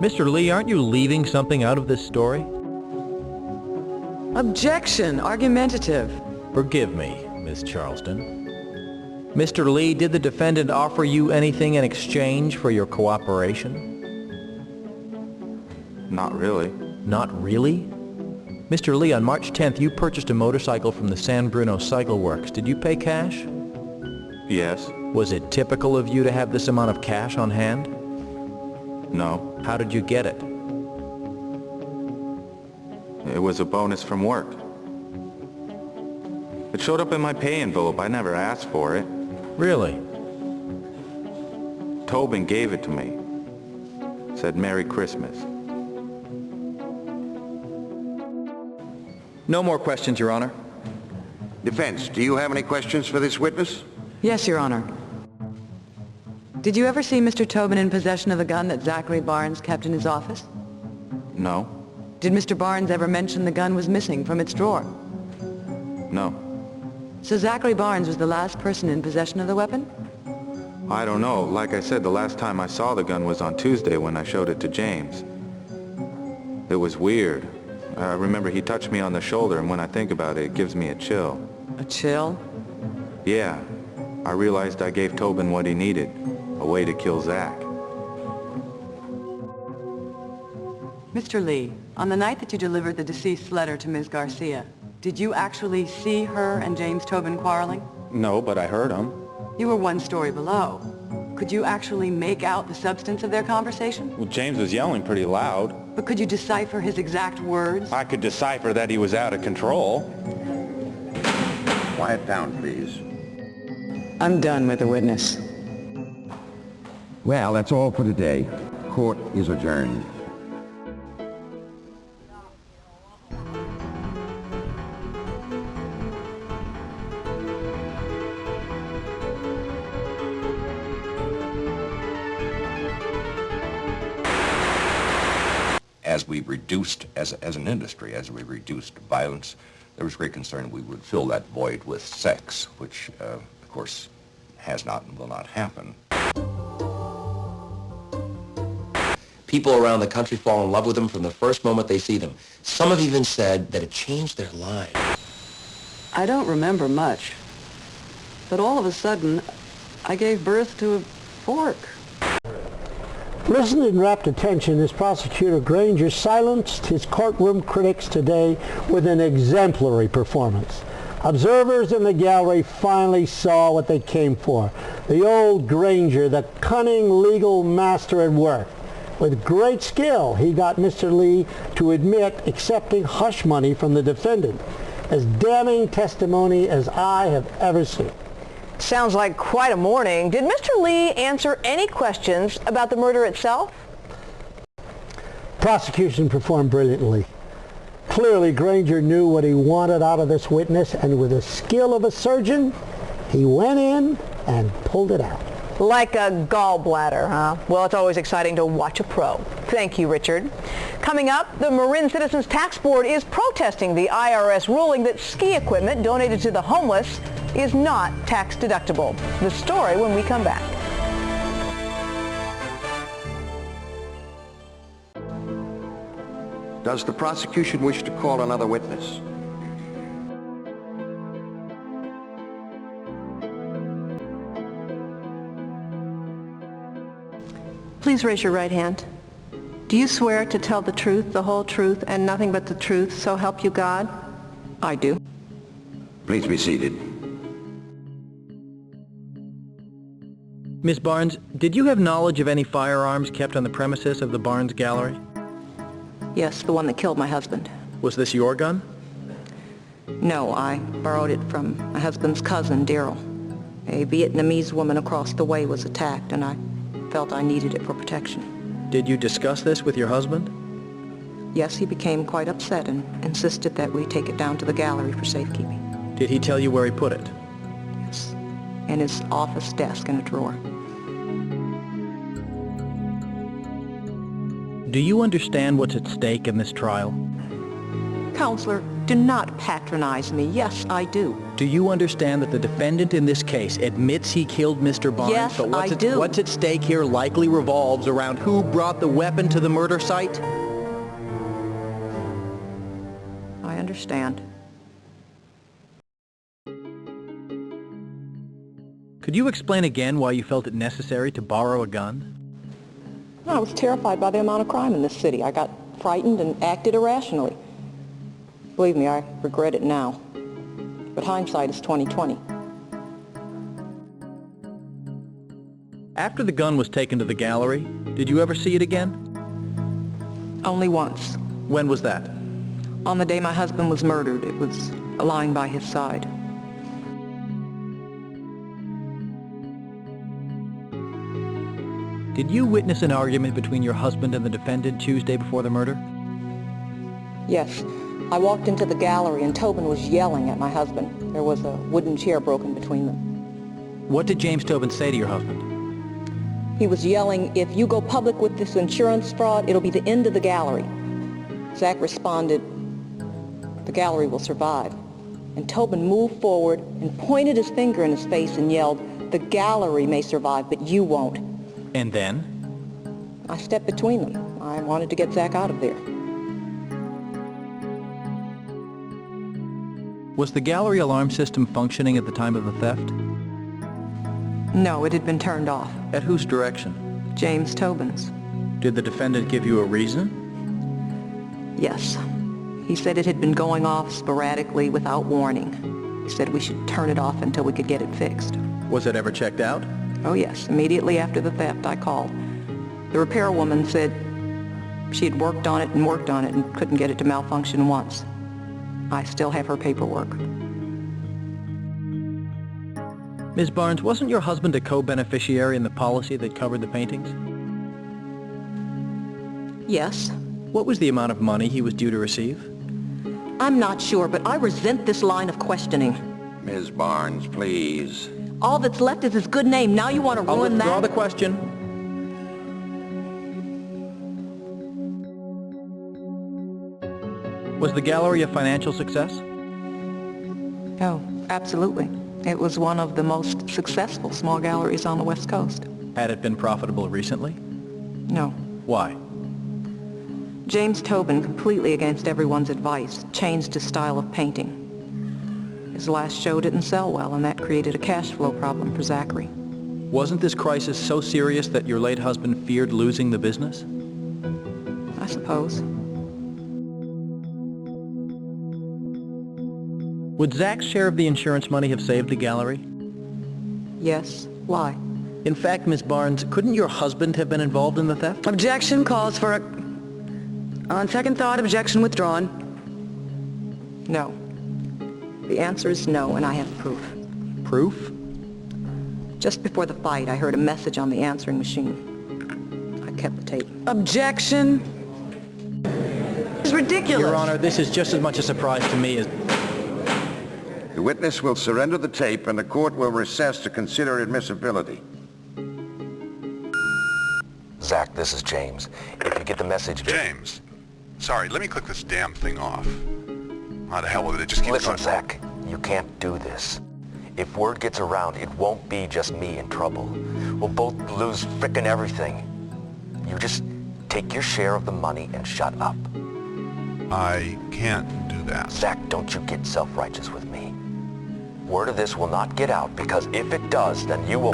Mr. Lee, aren't you leaving something out of this story? Objection. Argumentative. Forgive me, Miss Charleston. Mr. Lee, did the defendant offer you anything in exchange for your cooperation? Not really. Not really? Mr. Lee, on March 10th, you purchased a motorcycle from the San Bruno Cycle Works. Did you pay cash? Yes. Was it typical of you to have this amount of cash on hand? No. How did you get it? It was a bonus from work. It showed up in my pay envelope. I never asked for it. Really? Tobin gave it to me. Said Merry Christmas. No more questions, Your Honor. Defense, do you have any questions for this witness? Yes, Your Honor. Did you ever see Mr. Tobin in possession of the gun that Zachary Barnes kept in his office? No. Did Mr. Barnes ever mention the gun was missing from its drawer? No. So Zachary Barnes was the last person in possession of the weapon? I don't know. Like I said, the last time I saw the gun was on Tuesday when I showed it to James. It was weird. I remember he touched me on the shoulder, and when I think about it, it gives me a chill. A chill? Yeah. I realized I gave Tobin what he needed, a way to kill Zach. Mr. Lee, on the night that you delivered the deceased's letter to Ms. Garcia, did you actually see her and James Tobin quarreling? No, but I heard him. You were one story below. Could you actually make out the substance of their conversation? Well, James was yelling pretty loud. But could you decipher his exact words? I could decipher that he was out of control. Quiet down, please. I'm done with the witness. Well, that's all for today. Court is adjourned. As we reduced, as an industry, as we reduced violence, there was great concern we would fill that void with sex, which, of course, has not and will not happen. People around the country fall in love with them from the first moment they see them. Some have even said that it changed their lives. I don't remember much, but all of a sudden, I gave birth to a fork. Listened in rapt attention as Prosecutor Granger silenced his courtroom critics today with an exemplary performance. Observers in the gallery finally saw what they came for. The old Granger, the cunning legal master at work. With great skill, he got Mr. Lee to admit accepting hush money from the defendant. As damning testimony as I have ever seen. Sounds like quite a morning. Did Mr. Lee answer any questions about the murder itself? Prosecution performed brilliantly. Clearly, Granger knew what he wanted out of this witness, and with the skill of a surgeon, he went in and pulled it out. Like a gallbladder, huh? Well, it's always exciting to watch a pro. Thank you, Richard. Coming up, the Marin Citizens Tax Board is protesting the IRS ruling that ski equipment donated to the homeless is not tax deductible. The story when we come back. Does the prosecution wish to call another witness? Please raise your right hand. Do you swear to tell the truth, the whole truth, and nothing but the truth, so help you God? I do. Please be seated. Miss Barnes, did you have knowledge of any firearms kept on the premises of the Barnes Gallery? Yes, the one that killed my husband. Was this your gun? No, I borrowed it from my husband's cousin, Daryl. A Vietnamese woman across the way was attacked, and I felt I needed it for protection. Did you discuss this with your husband? Yes, he became quite upset and insisted that we take it down to the gallery for safekeeping. Did he tell you where he put it? Yes, in his office desk in a drawer. Do you understand what's at stake in this trial? Counselor, do not patronize me. Yes, I do. Do you understand that the defendant in this case admits he killed Mr. Barnes? Yes, but I do. What's at stake here likely revolves around who brought the weapon to the murder site? I understand. Could you explain again why you felt it necessary to borrow a gun? I was terrified by the amount of crime in this city. I got frightened and acted irrationally. Believe me, I regret it now. But hindsight is 20/20. After the gun was taken to the gallery, did you ever see it again? Only once. When was that? On the day my husband was murdered. It was lying by his side. Did you witness an argument between your husband and the defendant Tuesday before the murder? Yes. I walked into the gallery and Tobin was yelling at my husband. There was a wooden chair broken between them. What did James Tobin say to your husband? He was yelling, "If you go public with this insurance fraud, it'll be the end of the gallery." Zach responded, "The gallery will survive." And Tobin moved forward and pointed his finger in his face and yelled, "The gallery may survive, but you won't." And then? I stepped between them. I wanted to get Zach out of there. Was the gallery alarm system functioning at the time of the theft? No, it had been turned off. At whose direction? James Tobin's. Did the defendant give you a reason? Yes. He said it had been going off sporadically without warning. He said we should turn it off until we could get it fixed. Was it ever checked out? Oh yes, immediately after the theft I called. The repairwoman said she had worked on it and couldn't get it to malfunction once. I still have her paperwork. Ms. Barnes, wasn't your husband a co-beneficiary in the policy that covered the paintings? Yes. What was the amount of money he was due to receive? I'm not sure, but I resent this line of questioning. Ms. Barnes, please. All that's left is his good name. Now you want to ruin that? I'll withdraw the question. Was the gallery a financial success? Oh, absolutely. It was one of the most successful small galleries on the West Coast. Had it been profitable recently? No. Why? James Tobin, completely against everyone's advice, changed his style of painting. His last show didn't sell well, and that created a cash flow problem for Zachary. Wasn't this crisis so serious that your late husband feared losing the business? I suppose. Would Zach's share of the insurance money have saved the gallery? Yes. Why? In fact, Ms. Barnes, couldn't your husband have been involved in the theft? Objection calls for a... On second thought, objection withdrawn. No. The answer is no, and I have proof. Proof? Just before the fight, I heard a message on the answering machine. I kept the tape. Objection. It's ridiculous. Your Honor, this is just as much a surprise to me as... The witness will surrender the tape and the court will recess to consider admissibility. Zach, this is James. If you get the message... James, sorry, let me click this damn thing off. How the hell with it? It just keeps Listen, going. Zach, you can't do this. If word gets around, it won't be just me in trouble. We'll both lose frickin' everything. You just take your share of the money and shut up. I can't do that. Zach, don't you get self-righteous with me. Word of this will not get out, because if it does, then you will...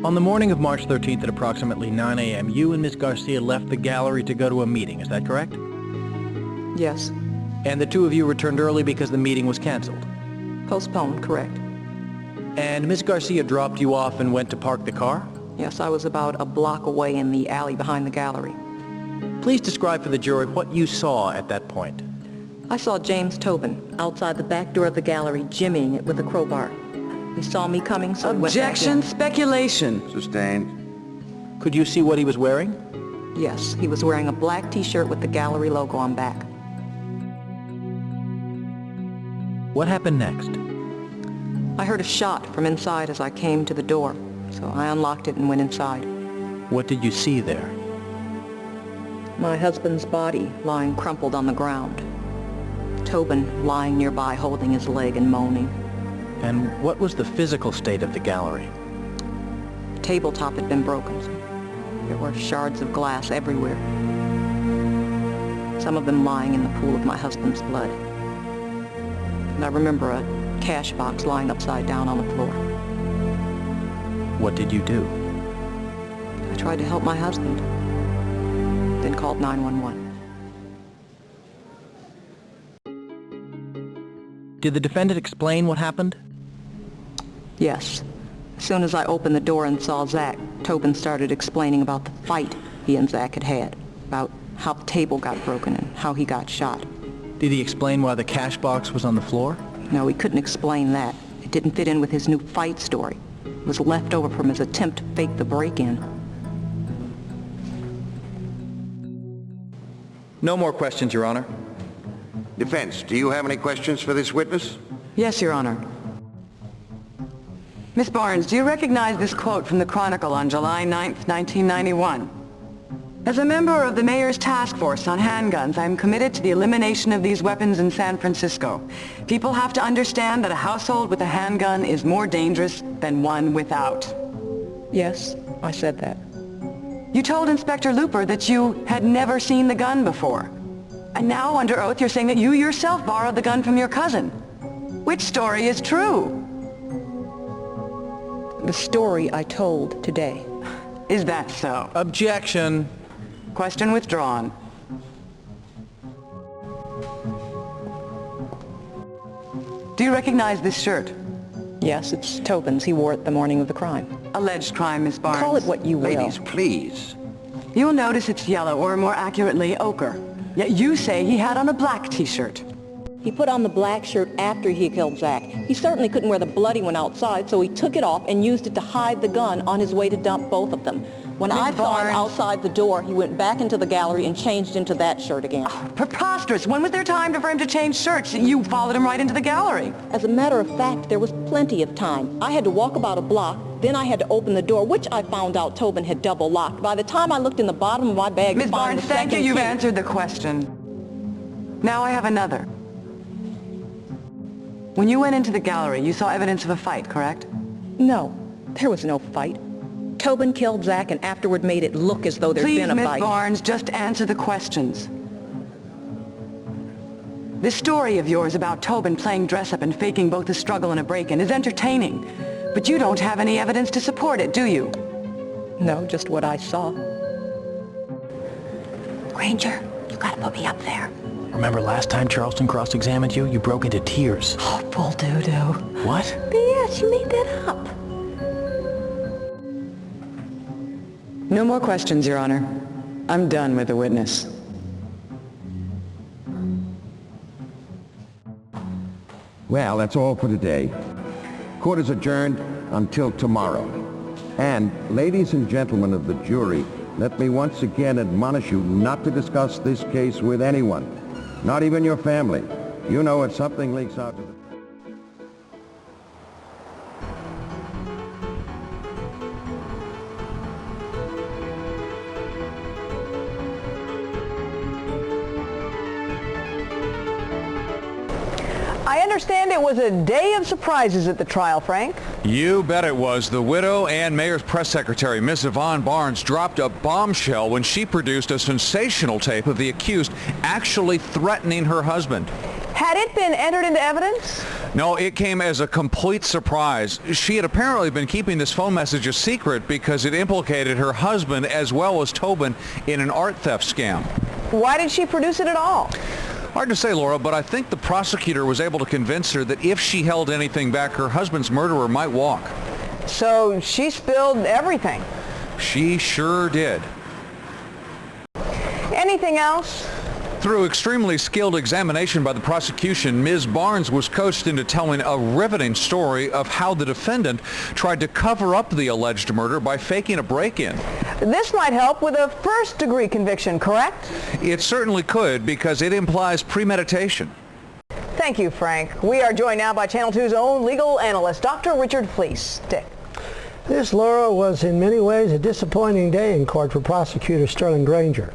On the morning of March 13th at approximately 9 a.m., you and Ms. Garcia left the gallery to go to a meeting, is that correct? Yes. And the two of you returned early because the meeting was canceled? Postponed, correct. And Ms. Garcia dropped you off and went to park the car? Yes, I was about a block away in the alley behind the gallery. Please describe for the jury what you saw at that point. I saw James Tobin outside the back door of the gallery jimmying it with a crowbar. He saw me coming, so he went back in. Objection, speculation. Sustained. Could you see what he was wearing? Yes, he was wearing a black t-shirt with the gallery logo on back. What happened next? I heard a shot from inside as I came to the door, so I unlocked it and went inside. What did you see there? My husband's body lying crumpled on the ground. Tobin lying nearby holding his leg and moaning. And what was the physical state of the gallery? The tabletop had been broken. There were shards of glass everywhere. Some of them lying in the pool of my husband's blood. And I remember a cash box lying upside down on the floor. What did you do? I tried to help my husband, then called 911. Did the defendant explain what happened? Yes. As soon as I opened the door and saw Zach, Tobin started explaining about the fight he and Zach had had, about how the table got broken and how he got shot. Did he explain why the cash box was on the floor? No, he couldn't explain that. It didn't fit in with his new fight story. It was left over from his attempt to fake the break-in. No more questions, Your Honor. Defense, do you have any questions for this witness? Yes, Your Honor. Miss Barnes, do you recognize this quote from the Chronicle on July 9th, 1991? As a member of the Mayor's Task Force on Handguns, I am committed to the elimination of these weapons in San Francisco. People have to understand that a household with a handgun is more dangerous than one without. Yes, I said that. You told Inspector Looper that you had never seen the gun before. And now, under oath, you're saying that you yourself borrowed the gun from your cousin. Which story is true? The story I told today. Is that so? Objection. Question withdrawn. Do you recognize this shirt? Yes, it's Tobin's. He wore it the morning of the crime. Alleged crime, Miss Barnes. Call it what you will. Ladies, please. You'll notice it's yellow, or more accurately, ochre. Yet you say he had on a black t-shirt. He put on the black shirt after he killed Zach. He certainly couldn't wear the bloody one outside, so he took it off and used it to hide the gun on his way to dump both of them. When I saw him outside the door, he went back into the gallery and changed into that shirt again. Oh, preposterous. When was there time for him to change shirts? You followed him right into the gallery. As a matter of fact, there was plenty of time. I had to walk about a block, then I had to open the door, which I found out Tobin had double locked. By the time I looked in the bottom of my bag Miss to find Barnes, the thank you. second You've key. answered the question. Now I have another. When you went into the gallery, you saw evidence of a fight, correct? No, there was no fight. Tobin killed Zach and afterward made it look as though there'd been a Please, fight. Miss Barnes, just answer the questions. This story of yours about Tobin playing dress-up and faking both a struggle and a break-in is entertaining, but you don't have any evidence to support it, do you? No, just what I saw. Granger, you gotta put me up there. Remember last time Charleston cross-examined you? You broke into tears. Oh, bull doo-doo. What? Yes, you made that up. No more questions, Your Honor. I'm done with the witness. Well, that's all for today. Court is adjourned until tomorrow. And, ladies and gentlemen of the jury, let me once again admonish you not to discuss this case with anyone, not even your family. You know, if something leaks out to the... I understand it was a day of surprises at the trial, Frank. You bet it was. The widow and mayor's press secretary, Miss Yvonne Barnes, dropped a bombshell when she produced a sensational tape of the accused actually threatening her husband. Had it been entered into evidence? No, it came as a complete surprise. She had apparently been keeping this phone message a secret because it implicated her husband as well as Tobin in an art theft scam. Why did she produce it at all? Hard to say, Laura, but I think the prosecutor was able to convince her that if she held anything back, her husband's murderer might walk. So she spilled everything. She sure did. Anything else? Through extremely skilled examination by the prosecution, Ms. Barnes was coached into telling a riveting story of how the defendant tried to cover up the alleged murder by faking a break-in. This might help with a first-degree conviction, correct? It certainly could, because it implies premeditation. Thank you, Frank. We are joined now by Channel 2's own legal analyst, Dr. Richard Fleece. Dick. This, Laura, was in many ways a disappointing day in court for prosecutor Sterling Granger.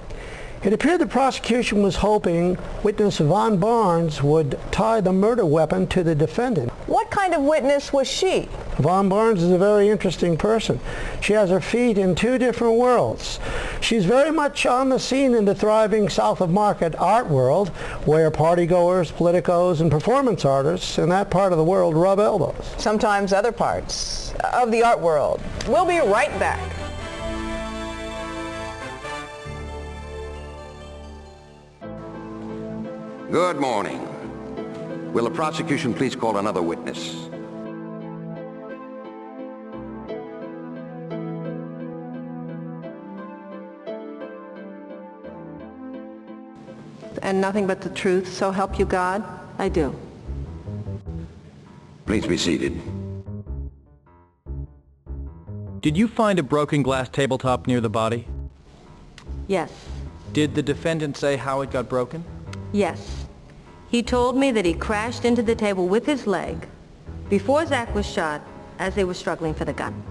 It appeared the prosecution was hoping witness Yvonne Barnes would tie the murder weapon to the defendant. What kind of witness was she? Yvonne Barnes is a very interesting person. She has her feet in two different worlds. She's very much on the scene in the thriving South of Market art world, where partygoers, politicos, and performance artists in that part of the world rub elbows. Sometimes other parts of the art world. We'll be right back. Good morning. Will the prosecution please call another witness? And nothing but the truth, so help you God? I do. Please be seated. Did you find a broken glass tabletop near the body? Yes. Did the defendant say how it got broken? Yes. He told me that he crashed into the table with his leg before Zach was shot as they were struggling for the gun.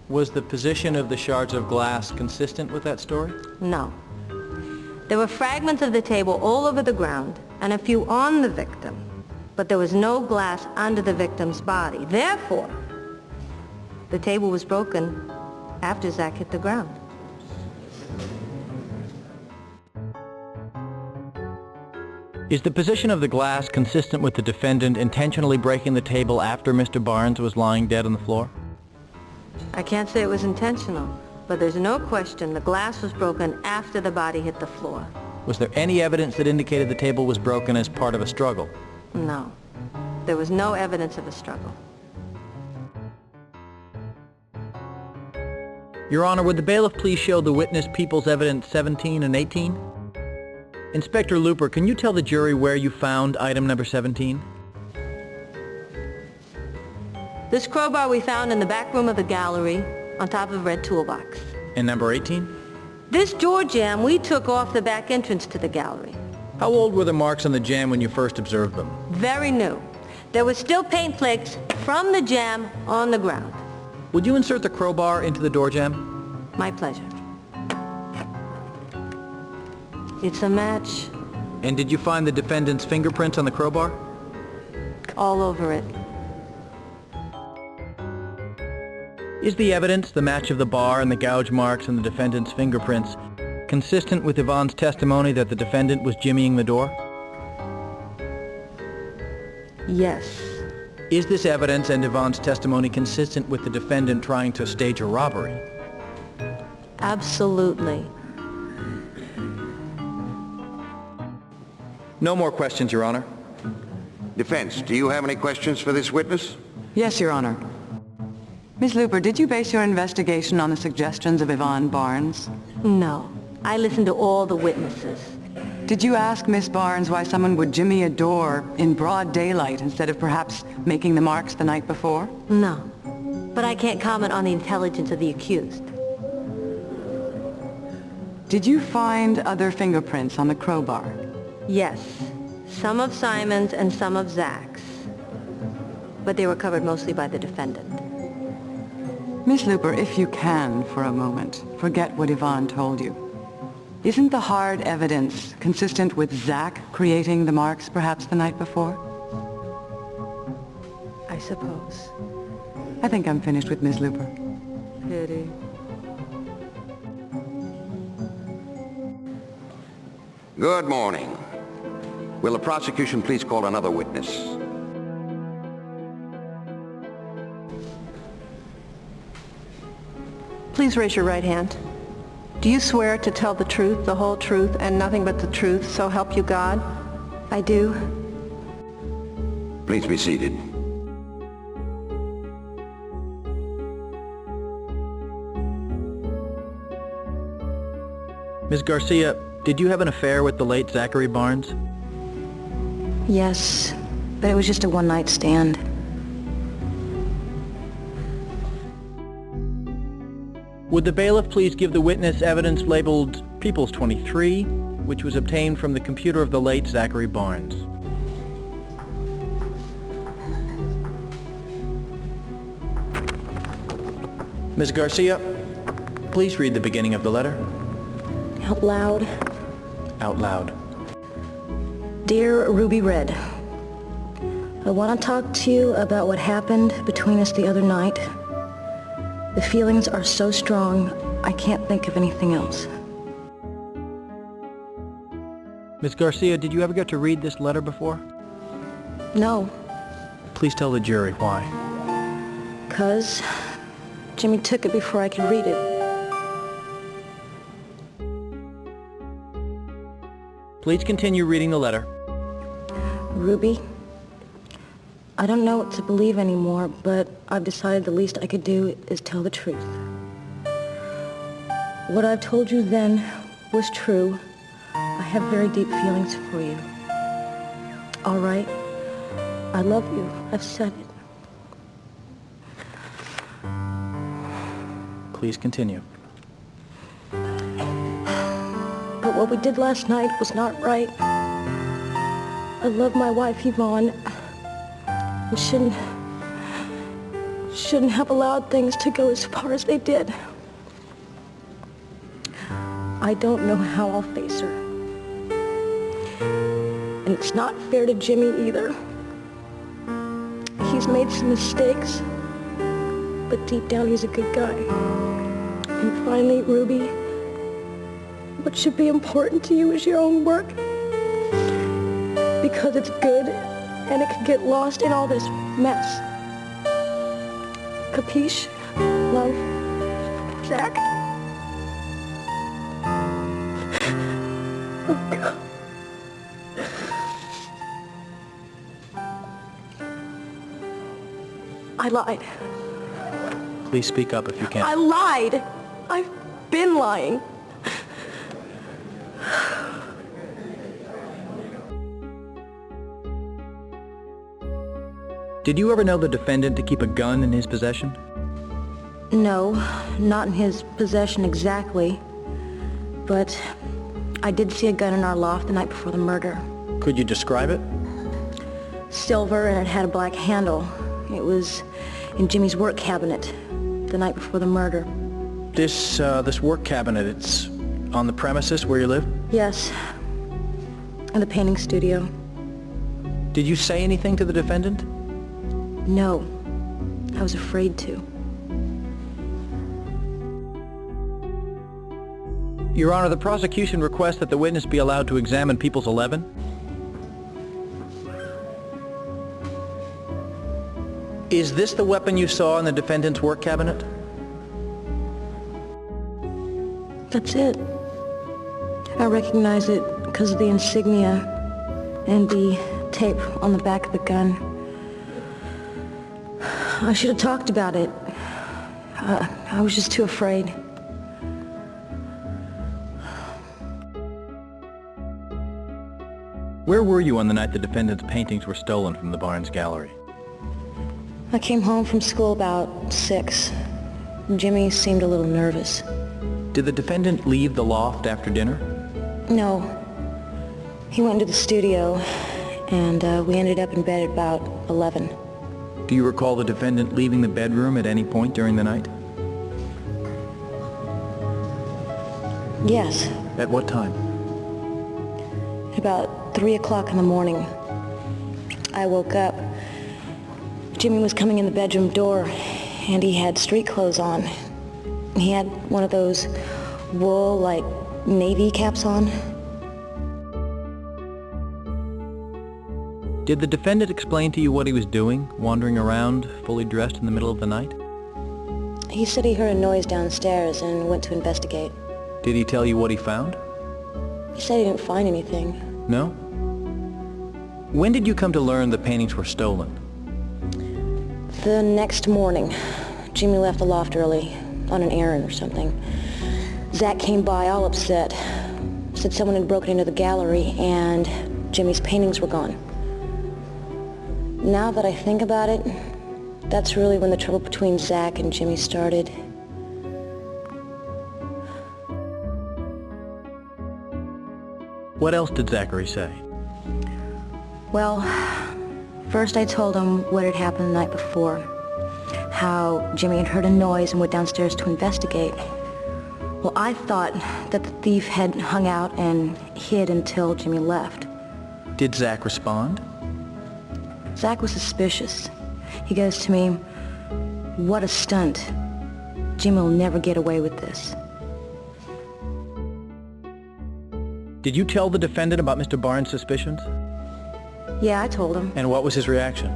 Was the position of the shards of glass consistent with that story? No. There were fragments of the table all over the ground and a few on the victim, but there was no glass under the victim's body. Therefore, the table was broken after Zach hit the ground. Is the position of the glass consistent with the defendant intentionally breaking the table after Mr. Barnes was lying dead on the floor? I can't say it was intentional, but there's no question the glass was broken after the body hit the floor. Was there any evidence that indicated the table was broken as part of a struggle? No. There was no evidence of a struggle. Your Honor, would the bailiff please show the witness People's Evidence 17 and 18? Inspector Looper, can you tell the jury where you found item number 17? This crowbar we found in the back room of the gallery on top of a red toolbox. And number 18? This door jamb we took off the back entrance to the gallery. How old were the marks on the jamb when you first observed them? Very new. There were still paint flakes from the jamb on the ground. Would you insert the crowbar into the door jamb? My pleasure. It's a match. And did you find the defendant's fingerprints on the crowbar? All over it. Is the evidence, the match of the bar and the gouge marks and the defendant's fingerprints, consistent with Yvonne's testimony that the defendant was jimmying the door? Yes. Is this evidence and Yvonne's testimony consistent with the defendant trying to stage a robbery? Absolutely. No more questions, Your Honor. Defense, do you have any questions for this witness? Yes, Your Honor. Ms. Looper, did you base your investigation on the suggestions of Yvonne Barnes? No. I listened to all the witnesses. Did you ask Miss Barnes why someone would jimmy a door in broad daylight instead of perhaps making the marks the night before? No. But I can't comment on the intelligence of the accused. Did you find other fingerprints on the crowbar? Yes. Some of Simon's and some of Zach's. But they were covered mostly by the defendant. Miss Looper, if you can, for a moment, forget what Yvonne told you. Isn't the hard evidence consistent with Zach creating the marks perhaps the night before? I suppose. I think I'm finished with Miss Looper. Pity. Good morning. Will the prosecution please call another witness? Please raise your right hand. Do you swear to tell the truth, the whole truth, and nothing but the truth, so help you God? I do. Please be seated. Ms. Garcia, did you have an affair with the late Zachary Barnes? Yes, but it was just a one-night stand. Would the bailiff please give the witness evidence labeled People's 23, which was obtained from the computer of the late Zachary Barnes? Ms. Garcia, please read the beginning of the letter. Out loud. Out loud. Dear Ruby Red, I want to talk to you about what happened between us the other night. The feelings are so strong, I can't think of anything else. Ms. Garcia, did you ever get to read this letter before? No. Please tell the jury why. 'Cause Jimmy took it before I could read it. Please continue reading the letter. Ruby, I don't know what to believe anymore, but I've decided the least I could do is tell the truth. What I've told you then was true. I have very deep feelings for you. All right? I love you. I've said it. Please continue. But what we did last night was not right. I love my wife, Yvonne. We shouldn't have allowed things to go as far as they did. I don't know how I'll face her. And it's not fair to Jimmy either. He's made some mistakes, but deep down he's a good guy. And finally, Ruby, what should be important to you is your own work. Because it's good, and it can get lost in all this mess. Capiche? Love? Zach? Oh, God. I lied. Please speak up if you can. I lied! I've been lying. Did you ever know the defendant to keep a gun in his possession? No, not in his possession exactly. But I did see a gun in our loft the night before the murder. Could you describe it? Silver, and it had a black handle. It was in Jimmy's work cabinet the night before the murder. This work cabinet, it's on the premises where you live? Yes, in the painting studio. Did you say anything to the defendant? No, I was afraid to. Your Honor, the prosecution requests that the witness be allowed to examine People's 11. Is this the weapon you saw in the defendant's work cabinet? That's it. I recognize it because of the insignia and the tape on the back of the gun. I should have talked about it. I was just too afraid. Where were you on the night the defendant's paintings were stolen from the Barnes gallery? I came home from school about 6. Jimmy seemed a little nervous. Did the defendant leave the loft after dinner? No. He went into the studio, and we ended up in bed at about 11. Do you recall the defendant leaving the bedroom at any point during the night? Yes. At what time? At about 3 o'clock in the morning. I woke up. Jimmy was coming in the bedroom door, and he had street clothes on. He had one of those wool, like, navy caps on. Did the defendant explain to you what he was doing, wandering around, fully dressed in the middle of the night? He said he heard a noise downstairs and went to investigate. Did he tell you what he found? He said he didn't find anything. No? When did you come to learn the paintings were stolen? The next morning. Jimmy left the loft early, on an errand or something. Zach came by all upset. Said someone had broken into the gallery and Jimmy's paintings were gone. Now that I think about it, that's really when the trouble between Zach and Jimmy started. What else did Zachary say? Well, first I told him what had happened the night before. How Jimmy had heard a noise and went downstairs to investigate. Well, I thought that the thief had hung out and hid until Jimmy left. Did Zach respond? Zach was suspicious. He goes to me, "What a stunt. Jimmy will never get away with this." Did you tell the defendant about Mr. Barnes' suspicions? Yeah, I told him. And what was his reaction?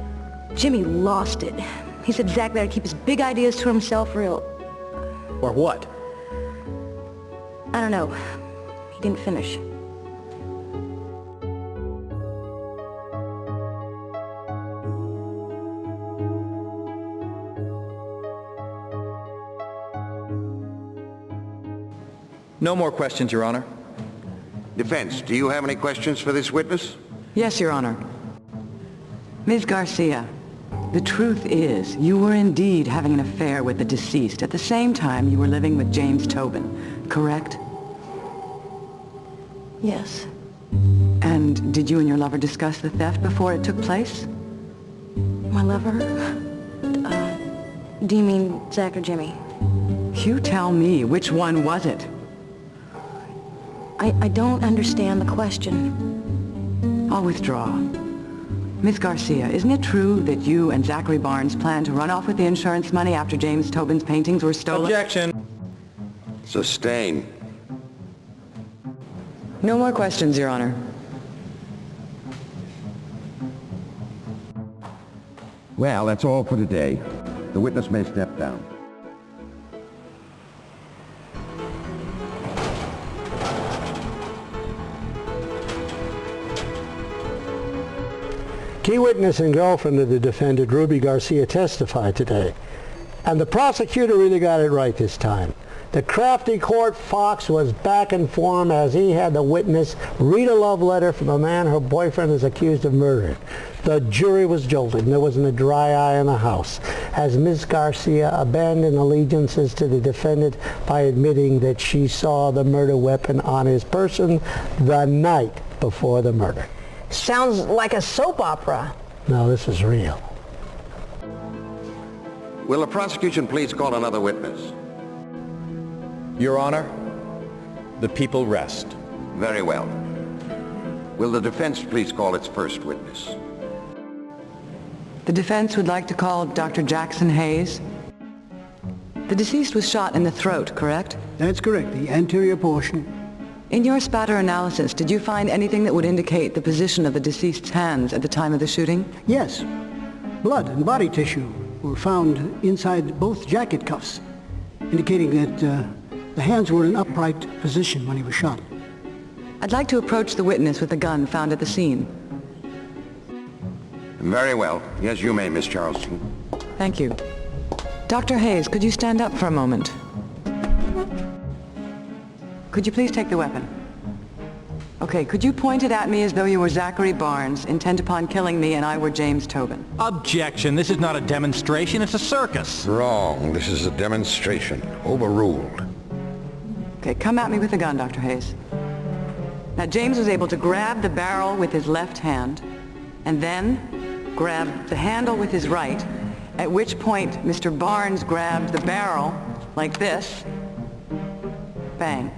Jimmy lost it. He said Zach better keep his big ideas to himself or he'll... Or what? I don't know. He didn't finish. No more questions, Your Honor. Defense, do you have any questions for this witness? Yes, Your Honor. Ms. Garcia, The truth is, you were indeed having an affair with the deceased at the same time you were living with James Tobin, correct? Yes. And did you and your lover discuss the theft before it took place? My lover? Do you mean Zach or Jimmy? You tell me, which one was it? I don't understand the question. I'll withdraw. Miss Garcia, isn't it true that you and Zachary Barnes planned to run off with the insurance money after James Tobin's paintings were stolen? Objection. Sustain. No more questions, Your Honor. Well, that's all for today. The witness may step down. Key witness and girlfriend of the defendant, Ruby Garcia, testified today. And the prosecutor really got it right this time. The crafty court fox was back in form as he had the witness read a love letter from a man her boyfriend is accused of murdering. The jury was jolted, and there wasn't a dry eye in the house as Ms. Garcia abandoned allegiances to the defendant by admitting that she saw the murder weapon on his person the night before the murder. Sounds like a soap opera. No, this is real. Will the prosecution please call another witness? Your Honor, the people rest. Very well. Will the defense please call its first witness? The defense would like to call Dr. Jackson Hayes. The deceased was shot in the throat, correct? That's correct, the anterior portion. In your spatter analysis, did you find anything that would indicate the position of the deceased's hands at the time of the shooting? Yes. Blood and body tissue were found inside both jacket cuffs, indicating that the hands were in an upright position when he was shot. I'd like to approach the witness with the gun found at the scene. Very well. Yes, you may, Miss Charleston. Thank you. Dr. Hayes, could you stand up for a moment? Could you please take the weapon? Okay, could you point it at me as though you were Zachary Barnes, intent upon killing me, and I were James Tobin? Objection. This is not a demonstration. It's a circus. Wrong. This is a demonstration. Overruled. Okay, come at me with the gun, Dr. Hayes. Now, James was able to grab the barrel with his left hand and then grab the handle with his right, at which point Mr. Barnes grabbed the barrel like this. Bang.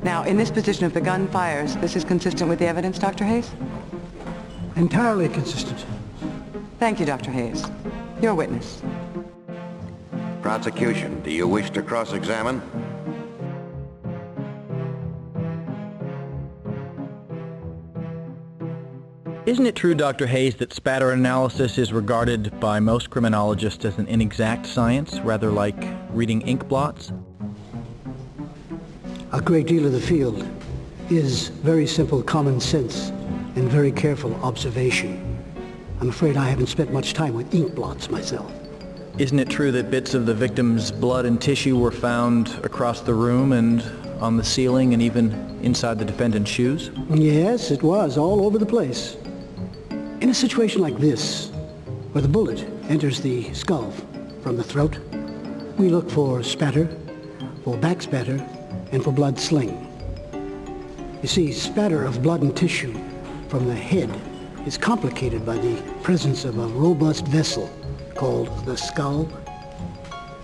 Now, in this position, if the gun fires, this is consistent with the evidence, Dr. Hayes? Entirely consistent. Thank you, Dr. Hayes. Your witness. Prosecution, do you wish to cross-examine? Isn't it true, Dr. Hayes, that spatter analysis is regarded by most criminologists as an inexact science, rather like reading ink blots? A great deal of the field is very simple common sense and very careful observation. I'm afraid I haven't spent much time with ink blots myself. Isn't it true that bits of the victim's blood and tissue were found across the room and on the ceiling and even inside the defendant's shoes? Yes, it was, all over the place. In a situation like this, where the bullet enters the skull from the throat, we look for spatter, for back spatter, and for blood sling. You see, spatter of blood and tissue from the head is complicated by the presence of a robust vessel called the skull.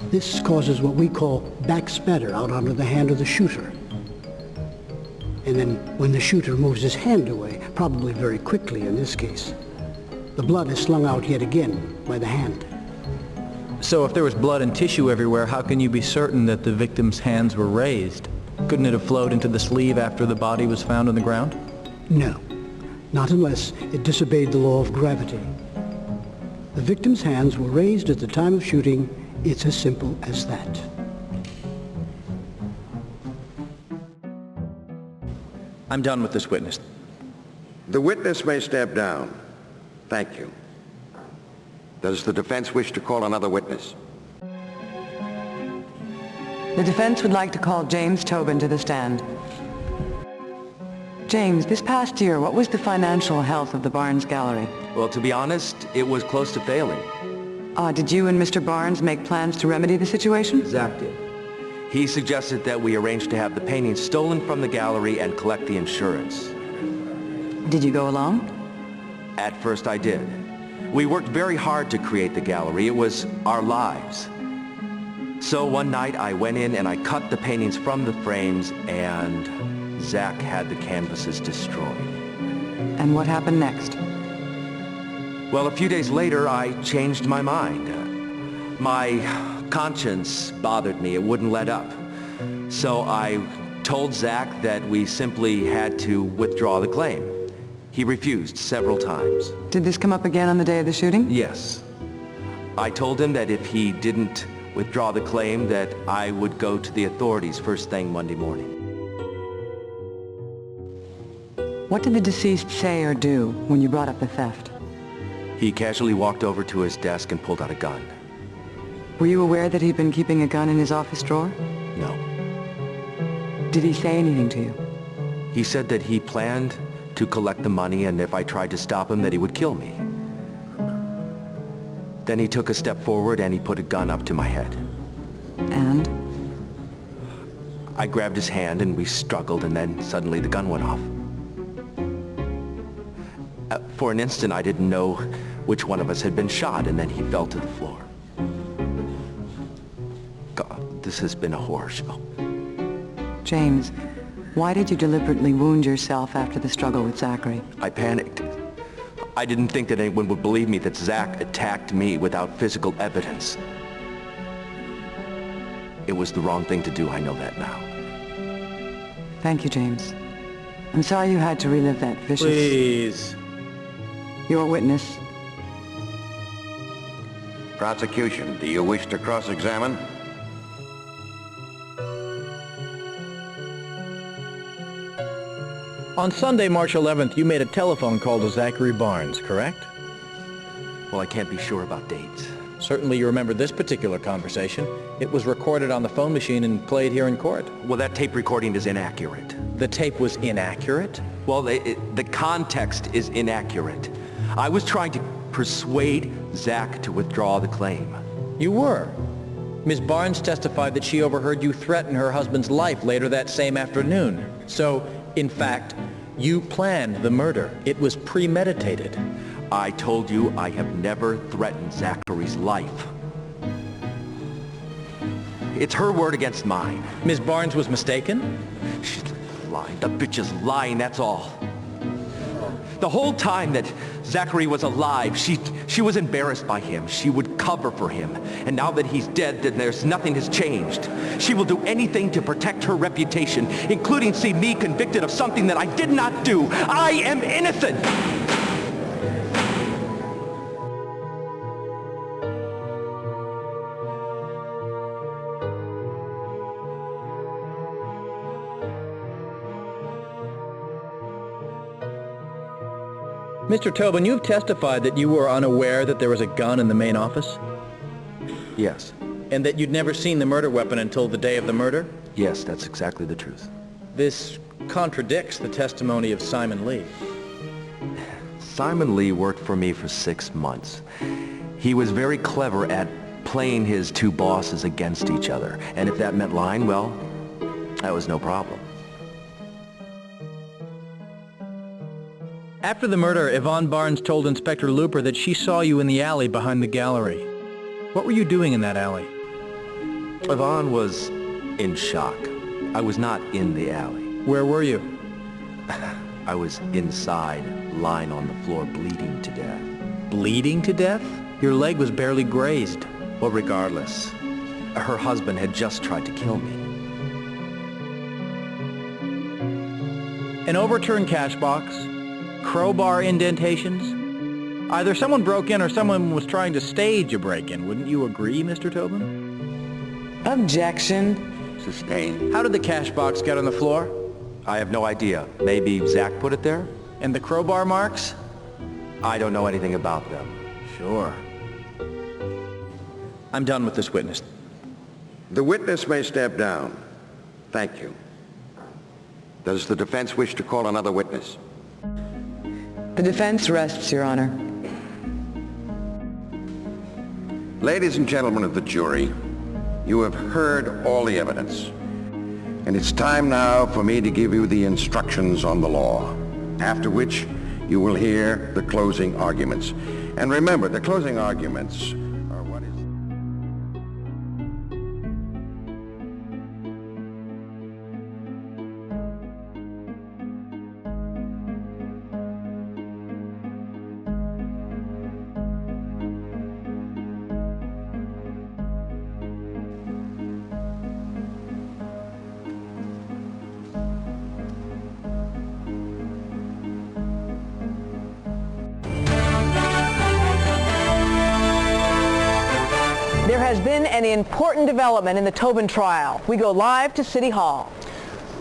This causes what we call back spatter out onto the hand of the shooter. And then when the shooter moves his hand away, probably very quickly in this case, the blood is slung out yet again by the hand. So if there was blood and tissue everywhere, how can you be certain that the victim's hands were raised? Couldn't it have flowed into the sleeve after the body was found on the ground? No, not unless it disobeyed the law of gravity. The victim's hands were raised at the time of shooting. It's as simple as that. I'm done with this witness. The witness may step down. Thank you. Does the defense wish to call another witness? The defense would like to call James Tobin to the stand. James, this past year, what was the financial health of the Barnes Gallery? Well, to be honest, it was close to failing. Did you and Mr. Barnes make plans to remedy the situation? Zach did. He suggested that we arrange to have the paintings stolen from the gallery and collect the insurance. Did you go along? At first I did. We worked very hard to create the gallery. It was our lives. So one night I went in and I cut the paintings from the frames, and Zach had the canvases destroyed. And what happened next? Well, a few days later I changed my mind. My conscience bothered me. It wouldn't let up. So I told Zach that we simply had to withdraw the claim. He refused several times. Did this come up again on the day of the shooting? Yes. I told him that if he didn't withdraw the claim, that I would go to the authorities first thing Monday morning. What did the deceased say or do when you brought up the theft? He casually walked over to his desk and pulled out a gun. Were you aware that he'd been keeping a gun in his office drawer? No. Did he say anything to you? He said that he planned to collect the money, and if I tried to stop him, that he would kill me. Then he took a step forward and he put a gun up to my head. And? I grabbed his hand and we struggled, and then suddenly the gun went off. For an instant I didn't know which one of us had been shot, and then he fell to the floor. God, this has been a horror show. James, why did you deliberately wound yourself after the struggle with Zachary? I panicked. I didn't think that anyone would believe me that Zach attacked me without physical evidence. It was the wrong thing to do, I know that now. Thank you, James. I'm sorry you had to relive that vicious... Please. Your witness. Prosecution, do you wish to cross-examine? On Sunday, March 11th, you made a telephone call to Zachary Barnes, correct? Well, I can't be sure about dates. Certainly you remember this particular conversation. It was recorded on the phone machine and played here in court. Well, that tape recording is inaccurate. The tape was inaccurate? Well, the context is inaccurate. I was trying to persuade Zach to withdraw the claim. You were. Ms. Barnes testified that she overheard you threaten her husband's life later that same afternoon. So, in fact, you planned the murder. It was premeditated. I told you I have never threatened Zachary's life. It's her word against mine. Ms. Barnes was mistaken? She's lying. The bitch is lying, that's all. The whole time that Zachary was alive, she was embarrassed by him. She would cover for him. And now that he's dead, then nothing has changed. She will do anything to protect her reputation, including see me convicted of something that I did not do. I am innocent! Mr. Tobin, you've testified that you were unaware that there was a gun in the main office? Yes. And that you'd never seen the murder weapon until the day of the murder? Yes, that's exactly the truth. This contradicts the testimony of Simon Lee. Simon Lee worked for me for 6 months. He was very clever at playing his two bosses against each other. And if that meant lying, well, that was no problem. After the murder, Yvonne Barnes told Inspector Looper that she saw you in the alley behind the gallery. What were you doing in that alley? Yvonne was in shock. I was not in the alley. Where were you? I was inside, lying on the floor, bleeding to death. Bleeding to death? Your leg was barely grazed. Well, regardless, her husband had just tried to kill me. An overturned cash box, crowbar indentations. Either someone broke in or someone was trying to stage a break-in. Wouldn't you agree, Mr. Tobin? Objection. Sustained. How did the cash box get on the floor? I have no idea. Maybe Zach put it there? And the crowbar marks? I don't know anything about them. Sure. I'm done with this witness. The witness may step down. Thank you. Does the defense wish to call another witness? The defense rests, Your Honor. Ladies and gentlemen of the jury, you have heard all the evidence. And it's time now for me to give you the instructions on the law, after which you will hear the closing arguments. And remember, the closing arguments are what is... There has been an important development in the Tobin trial. We go live to City Hall.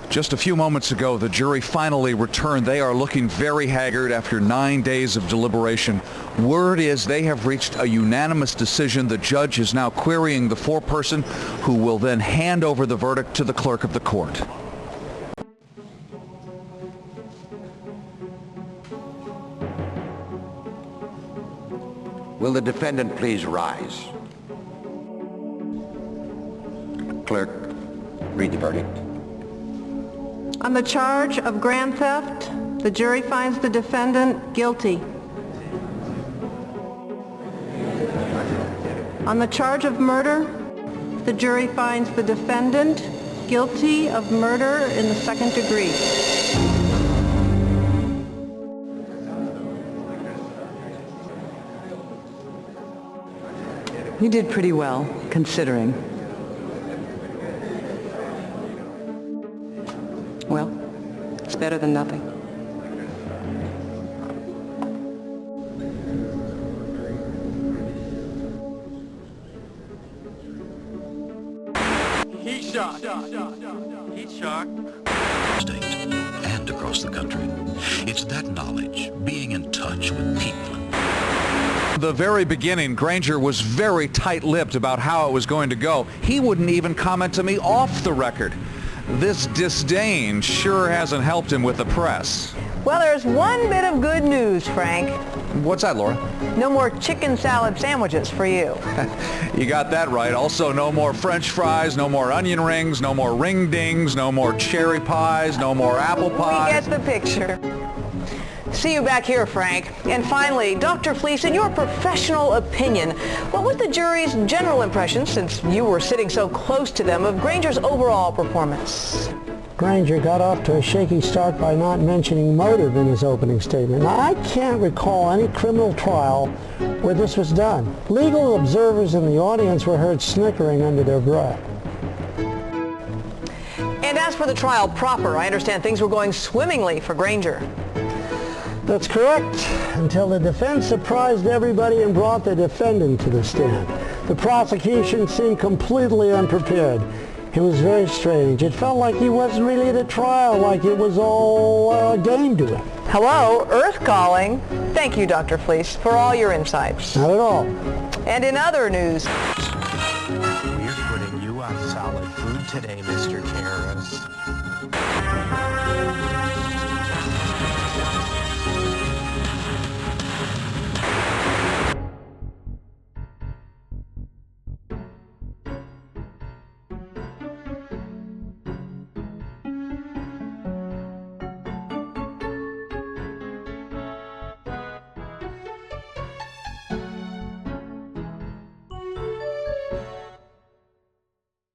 Just a few moments ago, the jury finally returned. They are looking very haggard after 9 days of deliberation. Word is they have reached a unanimous decision. The judge is now querying the foreperson, who will then hand over the verdict to the clerk of the court. Will the defendant please rise? Clerk, read the verdict. On the charge of grand theft, the jury finds the defendant guilty. On the charge of murder, the jury finds the defendant guilty of murder in the second degree. You did pretty well, considering. Well, it's better than nothing. He's shocked. He's shocked. State and across the country. It's that knowledge, being in touch with people. The very beginning, Granger was very tight-lipped about how it was going to go. He wouldn't even comment to me off the record. This disdain sure hasn't helped him with the press. Well, there's one bit of good news, Frank. What's that, Laura? No more chicken salad sandwiches for you. You got that right. Also, no more French fries, no more onion rings, no more ring dings, no more cherry pies, no more apple pies. We get the picture. See you back here, Frank. And finally, Dr. Fleece, in your professional opinion, what was the jury's general impression, since you were sitting so close to them, of Granger's overall performance? Granger got off to a shaky start by not mentioning motive in his opening statement. Now, I can't recall any criminal trial where this was done. Legal observers in the audience were heard snickering under their breath. And as for the trial proper, I understand things were going swimmingly for Granger. That's correct, until the defense surprised everybody and brought the defendant to the stand. The prosecution seemed completely unprepared. It was very strange. It felt like he wasn't really at a trial, like it was all a game to him. Hello, Earth calling. Thank you, Dr. Fleece, for all your insights. Not at all. And in other news... We're putting you on solid food today, Mr. Karras.